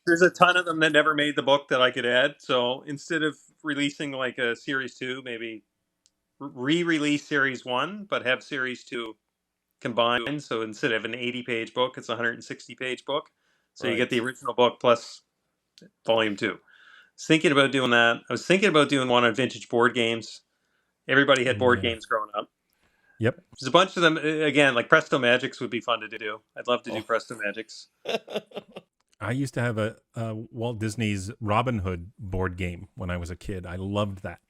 there's a ton of them that never made the book that I could add. So instead of releasing like a series 2, maybe re-release series 1, but have series 2 combined. So instead of an 80-page book, it's a 160-page book. So you get the Right. original book plus volume 2. I was thinking about doing that. I was thinking about doing one on vintage board games. Everybody had board Yeah. games growing up. Yep. There's a bunch of them. Again, like Presto Magics would be fun to do. I'd love to do Oh. Presto Magics. I used to have a Walt Disney's Robin Hood board game when I was a kid. I loved that.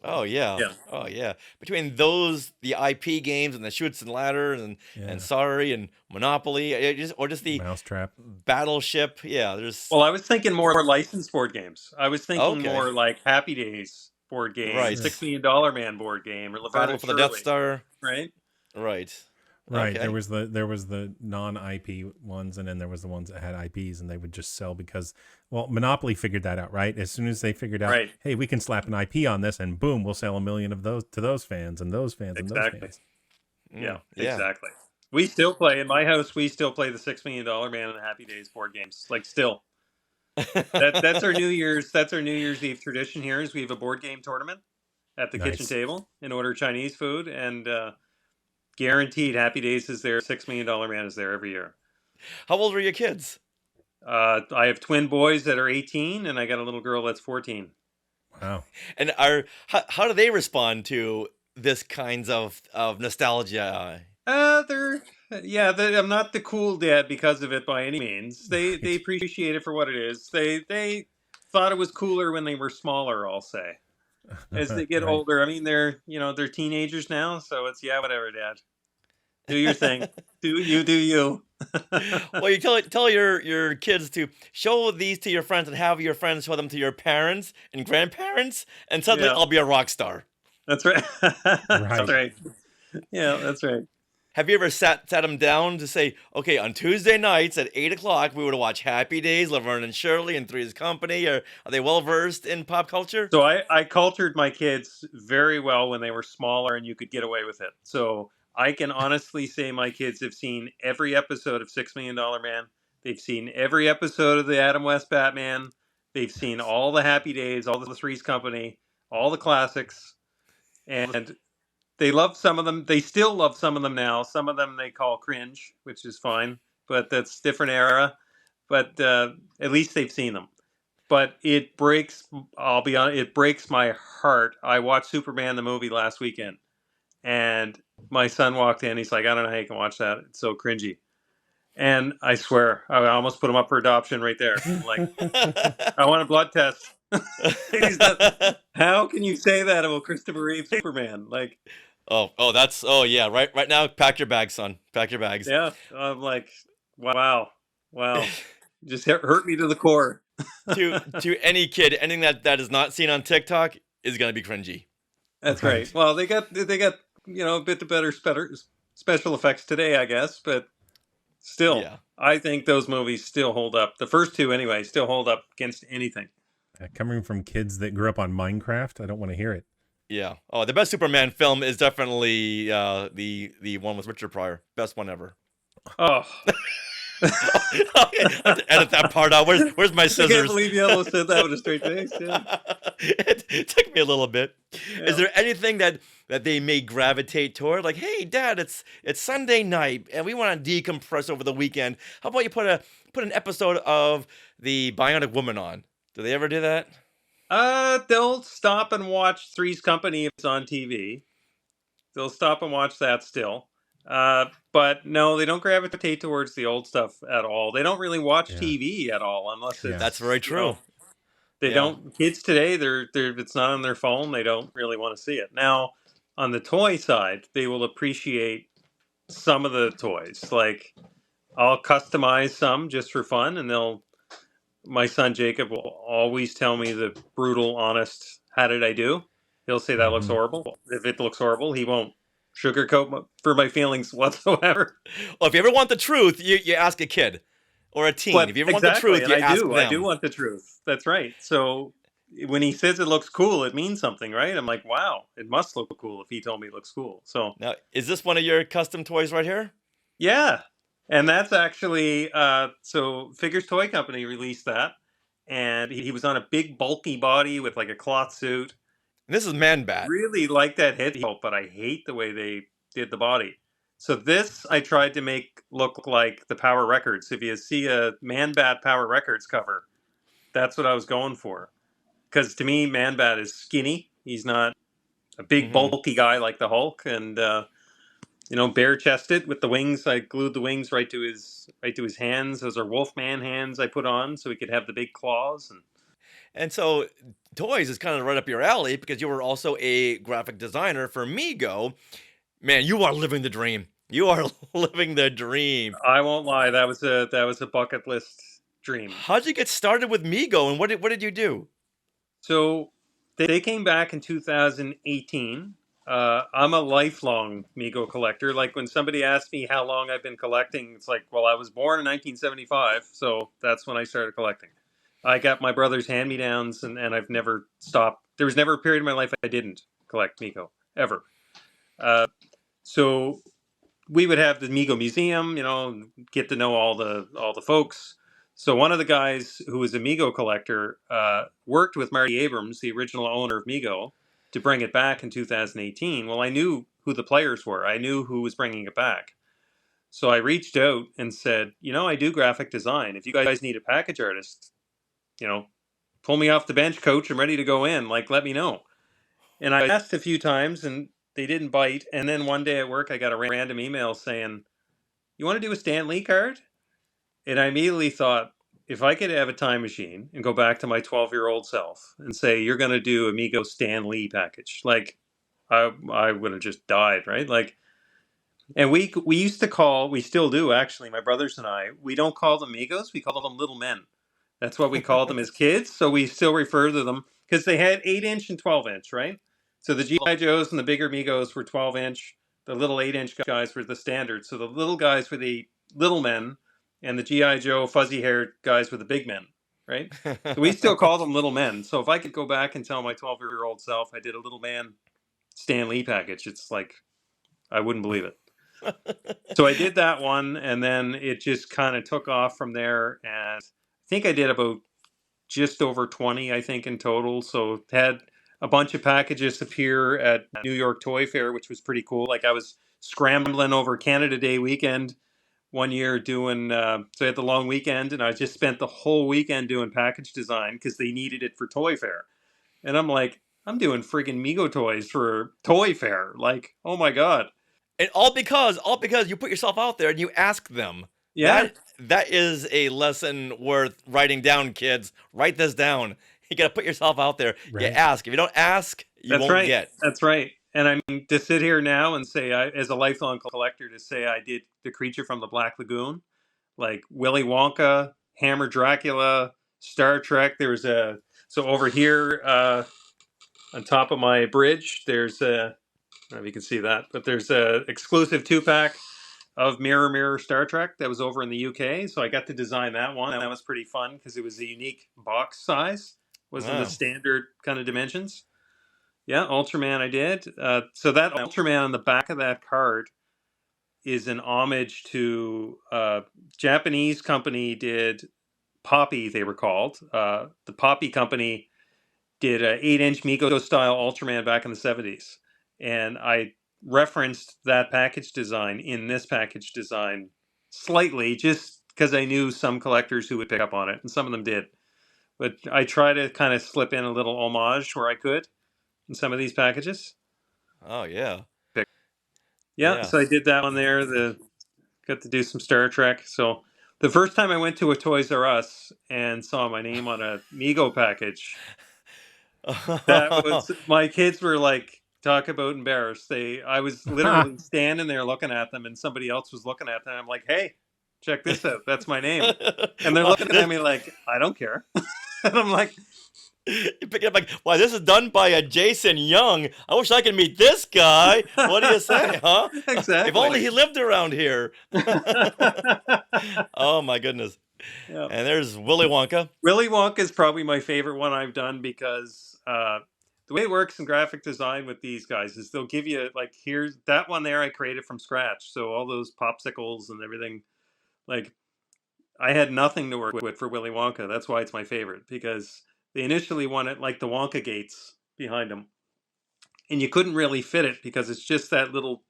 Oh yeah. Yeah. Oh yeah. Between those, the IP games and the Shoots and Ladders and Yeah. Sorry and Monopoly, or just the Mousetrap. Battleship. Yeah, there's Well, I was thinking more licensed board games. I was thinking Okay. more like Happy Days board game, Right. $6 Million Man board game, or Laverne Battle and for the Death Shirley, Star. right? Right. Right. Okay. There was the non-IP ones, and then there was the ones that had IPs, and they would just sell because, well, Monopoly figured that out, right? As soon as they figured out, Right. hey, we can slap an IP on this, and boom, we'll sell 1 million of those to those fans and those fans and those Exactly. fans. Yeah, Yeah. exactly. We still play in my house. We still play the $6 Million Man and the Happy Days board games. Like still, that's our New Year's. That's our New Year's Eve tradition here. Is we have a board game tournament at the kitchen Nice. table and order Chinese food, and guaranteed Happy Days is there. $6 Million Man is there every year. How old were your kids? I have twin boys that are 18, and I got a little girl that's 14. Wow. And how do they respond to this kinds of nostalgia? I'm not the cool dad because of it by any means. They appreciate it for what it is. They thought it was cooler when they were smaller, I'll say. as they get Right. older. I mean, they're teenagers now, so it's whatever, Dad. Do your thing. Do you. Well, you tell your kids to show these to your friends and have your friends show them to your parents and grandparents, and suddenly Yeah, I'll be a rock star. that's right. That's Right. right. Yeah, that's right. Have you ever sat them down to say, okay, on Tuesday nights at 8 o'clock, we would watch Happy Days, Laverne and Shirley, and Three's Company? Or are they well versed in pop culture? So I cultured my kids very well when they were smaller and you could get away with it. So I can honestly say my kids have seen every episode of $6 Million Man. They've seen every episode of the Adam West Batman. They've seen Nice. all the Happy Days, all the Three's Company, all the classics. And they love some of them. They still love some of them now. Some of them they call cringe, which is fine, but that's different era. But at least they've seen them. But it breaks. I'll be honest. It breaks my heart. I watched Superman the movie last weekend, and my son walked in. He's like, "I don't know how you can watch that. It's so cringy." And I swear, I almost put him up for adoption right there. I'm like, I want a blood test. He's not, how can you say that about Christopher Reeve Superman? Like, yeah, right now, pack your bags, son. Pack your bags. yeah, I'm like, wow. Just hurt me to the core. To any kid, anything that is not seen on TikTok is gonna be cringy. That's Right. right. Well, they got a bit better special effects today, I guess, but still, Yeah. I think those movies still hold up. The first two, anyway, still hold up against anything. Coming from kids that grew up on Minecraft, I don't want to hear it. Yeah. Oh, the best Superman film is definitely the one with Richard Pryor. Best one ever. Oh, Edit that part out. Where's my I can't scissors? believe you almost said that with a straight face. Yeah. It took me a little bit. Yeah. Is there anything that they may gravitate toward? Like, hey, Dad, it's Sunday night and we want to decompress over the weekend. How about you put an episode of the Bionic Woman on? Do they ever do that? They'll stop and watch Three's Company if it's on TV. They'll stop and watch that still. But no, they don't gravitate towards the old stuff at all. They don't really watch Yeah. TV at all, unless it's Yeah. That's very true. they Yeah. don't. Kids today, they're it's not on their phone. They don't really want to see it. Now, on the toy side, they will appreciate some of the toys. Like I'll customize some just for fun, and my son Jacob will always tell me the brutal, honest, how did I do? He'll say that looks Mhm. horrible. If it looks horrible, he won't sugarcoat for my feelings whatsoever. Well, if you ever want the truth, you ask a kid or a teen. But If you ever exactly, want the truth, and you ask I do them. want the truth. That's right. So when he says it looks cool, it means something, right? I'm like, wow, it must look cool if he told me it looks cool. So Now, is this one of your custom toys right here? yeah, and that's actually so Figures Toy Company released that, and he was on a big bulky body with like a cloth suit. And this is ManBat. Really like that head sculpt, but I hate the way they did the body. So this I tried to make look like the Power Records. If you see a ManBat Power Records cover, that's what I was going for. Because to me, ManBat is skinny. He's not a big Mhm. bulky guy like the Hulk, and bare chested with the wings. I glued the wings right to his hands. Those are Wolfman hands I put on so he could have the big claws. And so, toys is kind of right up your alley because you were also a graphic designer for Mego. Man, you are living the dream. You are living the dream. I won't lie, that was a bucket list dream. How'd you get started with Mego, and what did you do? So they came back in 2018. I'm a lifelong Mego collector. Like when somebody asks me how long I've been collecting, it's like, well, I was born in 1975, so that's when I started collecting. I got my brother's hand-me-downs, and I've never stopped. There was never a period in my life I didn't collect Mego, ever. So we would have the Mego Museum, get to know all the folks. So one of the guys who was a Mego collector worked with Marty Abrams, the original owner of Mego, to bring it back in 2018. Well, I knew who the players were. I knew who was bringing it back. So I reached out and said, I do graphic design. If you guys need a package artist, pull me off the bench, coach. I'm ready to go in. Like, let me know. And I asked a few times, and they didn't bite. And then one day at work, I got a random email saying, you want to do a Stan Lee card? And I immediately thought, if I could have a time machine and go back to my 12-year-old self and say, you're going to do Amigo Stan Lee package, like I would have just died, right? Like, and we used to call, we still do actually, my brothers and I, we don't call them Amigos, we call them little men. That's what we called them as kids. So we still refer to them because they had 8-inch and 12-inch, right? So the GI Joes and the bigger Amigos were 12-inch. The little 8-inch guys were the standard. So the little guys were the little men, and the GI Joe fuzzy-haired guys were the big men, right? So we still call them little men. So if I could go back and tell my 12-year-old self I did a little man Stan Lee package, it's like I wouldn't believe it. So I did that one, and then it just kind of took off from there. And I think I did about just over 20, I think, in total. So had a bunch of packages appear at New York Toy Fair, which was pretty cool. Like I was scrambling over Canada Day weekend one year doing, so I had the long weekend, and I just spent the whole weekend doing package design because they needed it for Toy Fair. And I'm like, I'm doing friggin' Mego toys for Toy Fair. Like, oh my God. And all because you put yourself out there and you ask them. Yeah. That is a lesson worth writing down, kids. Write this down. You got to put yourself out there. Right. You ask. If you don't ask, you won't get. That's right. And I mean, to sit here now and say, as a lifelong collector, to say I did The Creature from the Black Lagoon, like Willy Wonka, Hammer Dracula, Star Trek. There was so over here on top of my bridge, there's I don't know if you can see that, but there's a exclusive 2-pack of Mirror Mirror Star Trek that was over in the UK. So I got to design that one, and that was pretty fun because it was a unique box size. Wasn't the standard kind of dimensions. Yeah, Ultraman I did. So that Ultraman on the back of that card is an homage to Japanese company did Poppy, they were called. The Poppy company did a 8-inch Mego style Ultraman back in the 70s. And I referenced that package design in this package design slightly, just because I knew some collectors who would pick up on it, and some of them did. But I try to kind of slip in a little homage where I could in some of these packages. Oh yeah. Yeah, so I did that one there. Got to do some Star Trek. So the first time I went to a Toys R Us and saw my name on a Mego package, that was, my kids were like, talk about embarrassed. I was literally standing there looking at them, and somebody else was looking at them. I'm like, hey, check this out. That's my name. And they're looking at me like, I don't care. And I'm like, you pick it up like, wow, this is done by a Jason Young. I wish I could meet this guy. What do you say, huh? Exactly. If only he lived around here. Oh my goodness. Yeah. And there's Willy Wonka. Willy Wonka is probably my favorite one I've done because the way it works in graphic design with these guys is they'll give you, like, here's that one there I created from scratch. So all those popsicles and everything, like, I had nothing to work with for Willy Wonka. That's why it's my favorite, because they initially wanted like the Wonka gates behind them, and you couldn't really fit it because it's just that little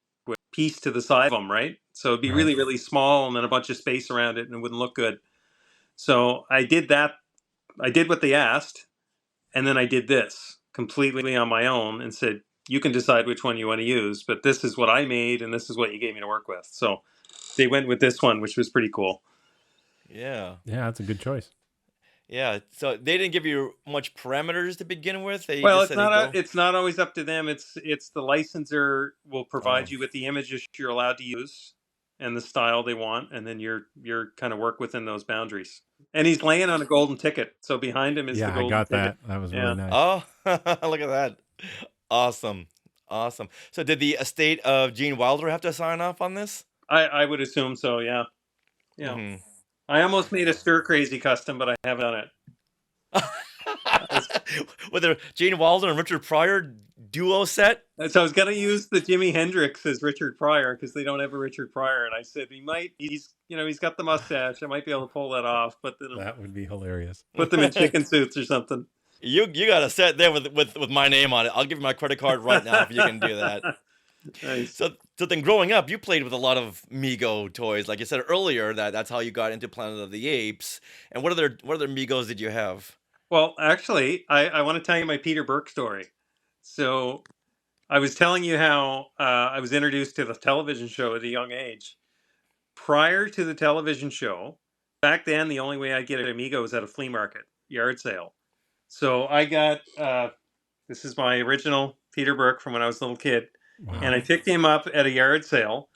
piece to the side of them, right? So it'd be really, really small, and then a bunch of space around it, and it wouldn't look good. So I did that. I did what they asked, and then I did this completely on my own and said, you can decide which one you want to use, but this is what I made, and this is what you gave me to work with. So they went with this one, which was pretty cool. Yeah. Yeah, that's a good choice. Yeah, so they didn't give you much parameters to begin with. Well, it's not always up to them. It's the licensor will provide you with the images you're allowed to use and the style they want, and then you're kind of work within those boundaries. And he's laying on a golden ticket, so behind him is the golden ticket. Yeah, I got that. That was really nice. Oh, look at that! Awesome. So did the estate of Gene Wilder have to sign off on this? I would assume so. Yeah. Mm-hmm. I almost made a Stir Crazy custom, but I haven't done it. With the Gene Wilder and Richard Pryor duo set? So I was going to use the Jimi Hendrix as Richard Pryor because they don't have a Richard Pryor. And I said, he's got the mustache. I might be able to pull that off. But that would be hilarious. Put them in chicken suits or something. You got a set there with my name on it. I'll give you my credit card right now if you can do that. Nice. So then growing up, you played with a lot of Mego toys. Like you said earlier, that's how you got into Planet of the Apes. And what other Megos did you have? Well, actually, I want to tell you my Peter Burke story. So I was telling you how I was introduced to the television show at a young age. Prior to the television show, back then, the only way I get an Amigo was at a flea market, yard sale. So I got, this is my original Peter Burke from when I was a little kid. Wow. And I picked him up at a yard sale,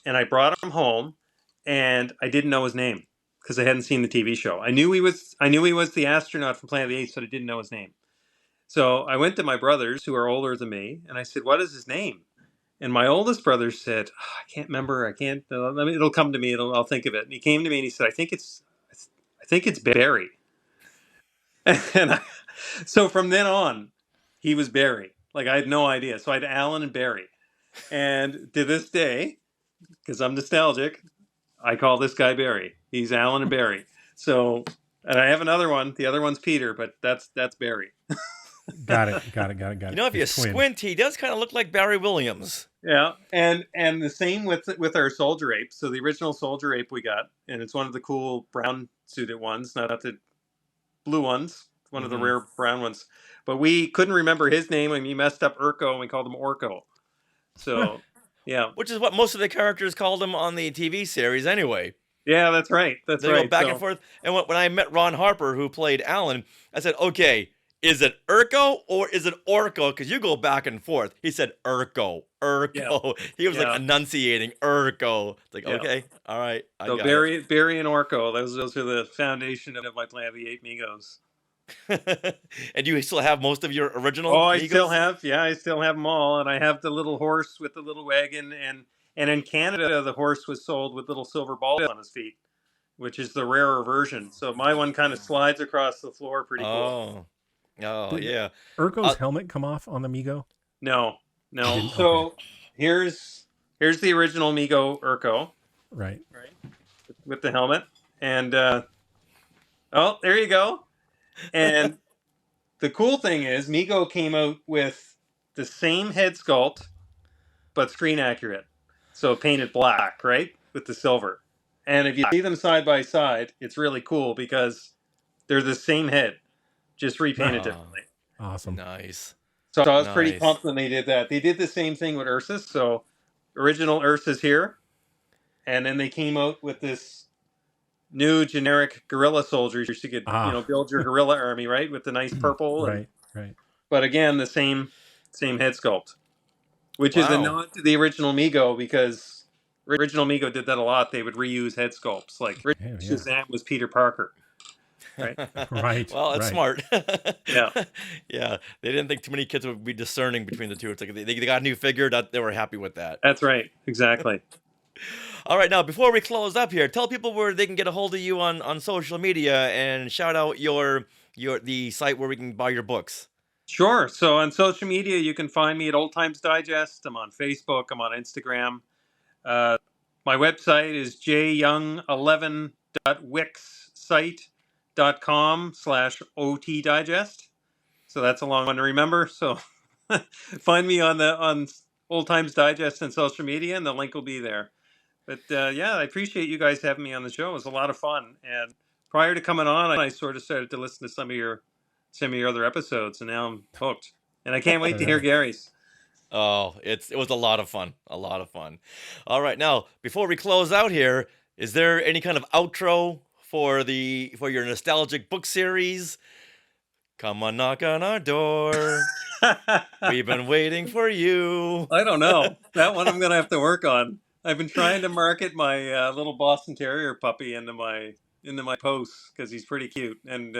and I brought him home, and I didn't know his name because I hadn't seen the TV show. I knew he was the astronaut from Planet of the Apes, but I didn't know his name. So I went to my brothers, who are older than me, and I said, "What is his name?" And my oldest brother said, "I can't remember. I can't. It'll come to me. I'll think of it." And he came to me and he said, I think it's Barry." And so from then on, he was Barry. Like, I had no idea. So I had Alan and Barry. And to this day, because I'm nostalgic, I call this guy Barry. He's Alan and Barry. So, and I have another one. The other one's Peter, but that's Barry. Got it. You know, if you squint, he does kind of look like Barry Williams. Yeah, and the same with our soldier ape. So the original soldier ape we got, and it's one of the cool brown suited ones, not the blue ones. It's one of the rare brown ones. But we couldn't remember his name, and he messed up Urko, and we called him Orko. So, yeah. Which is what most of the characters called him on the TV series anyway. Yeah, that's right. They go back and forth. And when I met Ron Harper, who played Alan, I said, okay, is it Urko or is it Orko? Because you go back and forth. He said Urko. Yeah. He was like enunciating Urko. It's like, okay, all right. So Barry and Orko, those are the foundation of my Planet of the Apes Migos. And you still have most of your original Migos? I still have them all. And I have the little horse with the little wagon. And in Canada, the horse was sold with little silver balls on his feet, which is the rarer version. So my one kind of slides across the floor pretty cool. Oh, yeah. Urko's helmet come off on the Migo? No. So here's the original Migo Urko. Right. With the helmet. And, there you go. And the cool thing is Migo came out with the same head sculpt, but screen accurate. So painted black, right? With the silver. And if you see them side by side, it's really cool because they're the same head. Just repainted differently. Awesome. Nice. So I was pretty pumped when they did that. They did the same thing with Ursus. So original Ursus here. And then they came out with this new generic gorilla soldier. So you could, build your gorilla army, right? With the nice purple. Right. But again, the same head sculpt. Which is a nod to the original Migo because original Migo did that a lot. They would reuse head sculpts. Like Shazam was Peter Parker. Right. Well, that's smart. Yeah. Yeah. They didn't think too many kids would be discerning between the two. It's like they got a new figure that they were happy with that. That's right. Exactly. All right. Now, before we close up here, tell people where they can get a hold of you on social media and shout out the site where we can buy your books. Sure. So on social media, you can find me at Old Times Digest. I'm on Facebook. I'm on Instagram. My website is jyoung11.wixsite.com/OT Digest. So that's a long one to remember. So find me on Old Times Digest and social media, and the link will be there. But I appreciate you guys having me on the show. It was a lot of fun. And prior to coming on, I sort of started to listen to some of your other episodes, and now I'm hooked. And I can't wait to hear Gary's. Oh, it was a lot of fun. A lot of fun. All right, now before we close out here, is there any kind of outro for your nostalgic book series? Come on, knock on our door. We've been waiting for you. I don't know. That one I'm gonna have to work on. I've been trying to market my little Boston Terrier puppy into my posts because he's pretty cute, and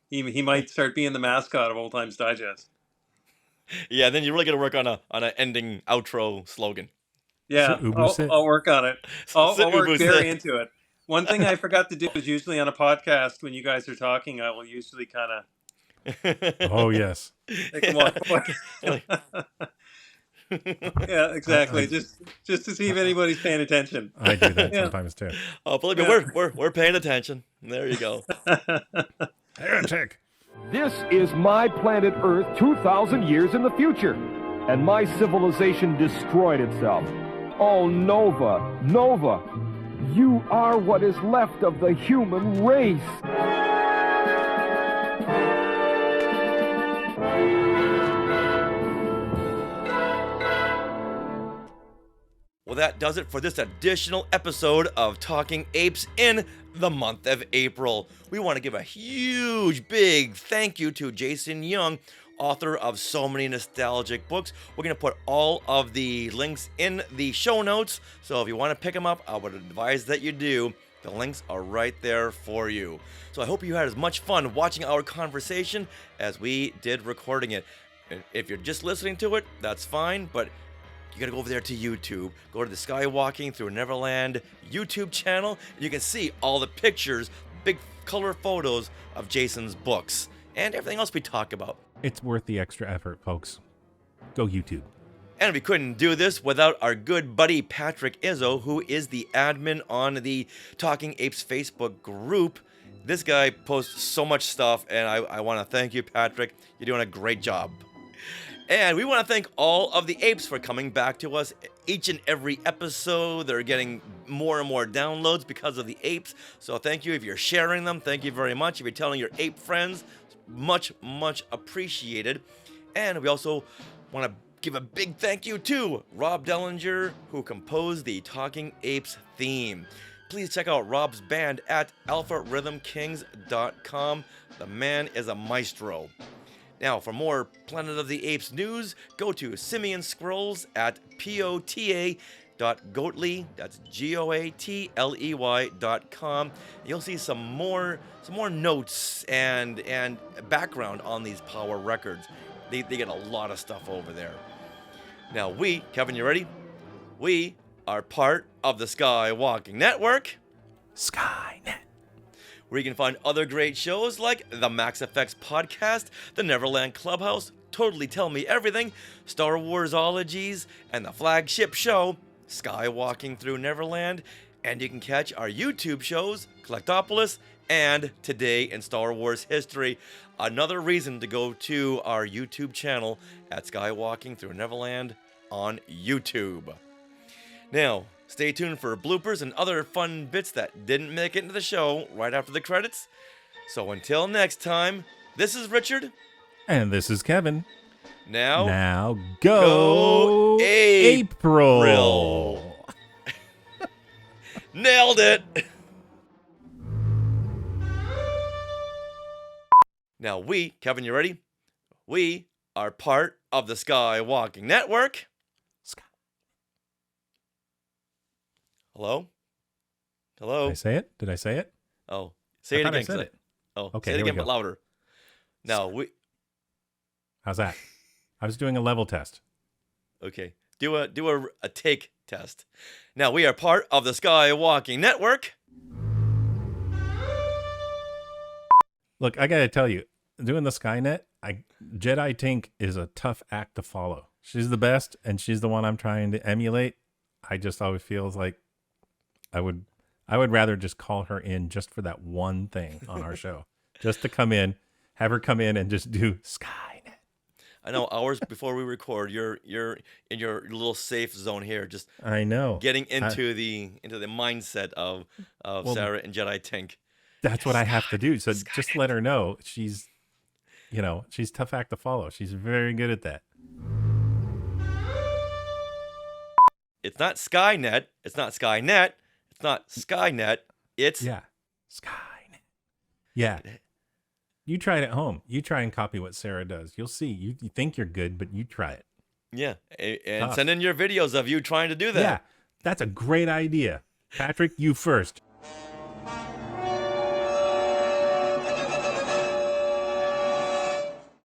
he might start being the mascot of Old Times Digest. Yeah, then you really got to work on an ending outro slogan. Yeah, I'll work on it. I'll work very into it. One thing I forgot to do is usually on a podcast when you guys are talking, I will usually kind of. Oh yes. Come on. Yeah, exactly. Just to see if anybody's paying attention. I do that sometimes too. Oh, believe me, we're paying attention. There you go. Heretic. This is my planet Earth 2,000 years in the future, and my civilization destroyed itself. Oh, Nova, you are what is left of the human race. Well, Well, that does it for this additional episode of Talking Apes in the month of April. We want to give a huge, big thank you to Jason Young, author of so many nostalgic books. We're going to put all of the links in the show notes, so if you want to pick them up, I would advise that you do. The links are right there for you. So I hope you had as much fun watching our conversation as we did recording it. If you're just listening to it, that's fine, but you gotta go over there to YouTube. Go to the Skywalking Through Neverland YouTube channel, and you can see all the pictures, big color photos of Jason's books, and everything else we talk about. It's worth the extra effort, folks. Go YouTube. And we couldn't do this without our good buddy Patrick Izzo, who is the admin on the Talking Apes Facebook group. This guy posts so much stuff, and I want to thank you, Patrick. You're doing a great job. And we want to thank all of the apes for coming back to us each and every episode. They're getting more and more downloads because of the apes. So thank you if you're sharing them. Thank you very much if you're telling your ape friends. Much, much appreciated. And we also want to give a big thank you to Rob Dellinger, who composed the Talking Apes theme. Please check out Rob's band at alpharhythmkings.com. The man is a maestro. Now, for more Planet of the Apes news, go to Simeon Scrolls at pota.goatley, that's GOATLEY.com. You'll see some more notes and background on these Power records. They get a lot of stuff over there. Now Kevin, you ready? We are part of the Skywalking Network. Skynet. Where you can find other great shows like the Max Effects Podcast, the Neverland Clubhouse, Totally Tell Me Everything, Star Warsologies, and the flagship show, Skywalking Through Neverland. And you can catch our YouTube shows, Collectopolis and Today in Star Wars History. Another reason to go to our YouTube channel at Skywalking Through Neverland on YouTube. Now, stay tuned for bloopers and other fun bits that didn't make it into the show right after the credits. So until next time, this is Richard. And this is Kevin. Now go APEril. Nailed it. Now Kevin, you ready? We are part of the Skywalking Network. Hello? Hello? Did I say it? Did I say it? Oh, say it again. I said it. Oh, okay, say it again, but louder. Now How's that? I was doing a level test. Okay. Do a take test. Now we are part of the Skywalking Network. Look, I gotta tell you, doing the Skynet, Jedi Tink is a tough act to follow. She's the best, and she's the one I'm trying to emulate. I just always feels like I would rather just call her in just for that one thing on our show, just to come in, have her come in and just do Skynet. I know hours before we record, you're in your little safe zone here, just I know getting into the mindset of Sarah and Jedi Tink. That's what I have to do. So just let her know she's tough act to follow. She's very good at that. It's not Skynet. It's not Skynet. It's not Skynet. It's Skynet. Yeah. You try it at home. You try and copy what Sarah does. You'll see. You think you're good, but you try it. Yeah. And send in your videos of you trying to do that. Yeah. That's a great idea. Patrick, you first.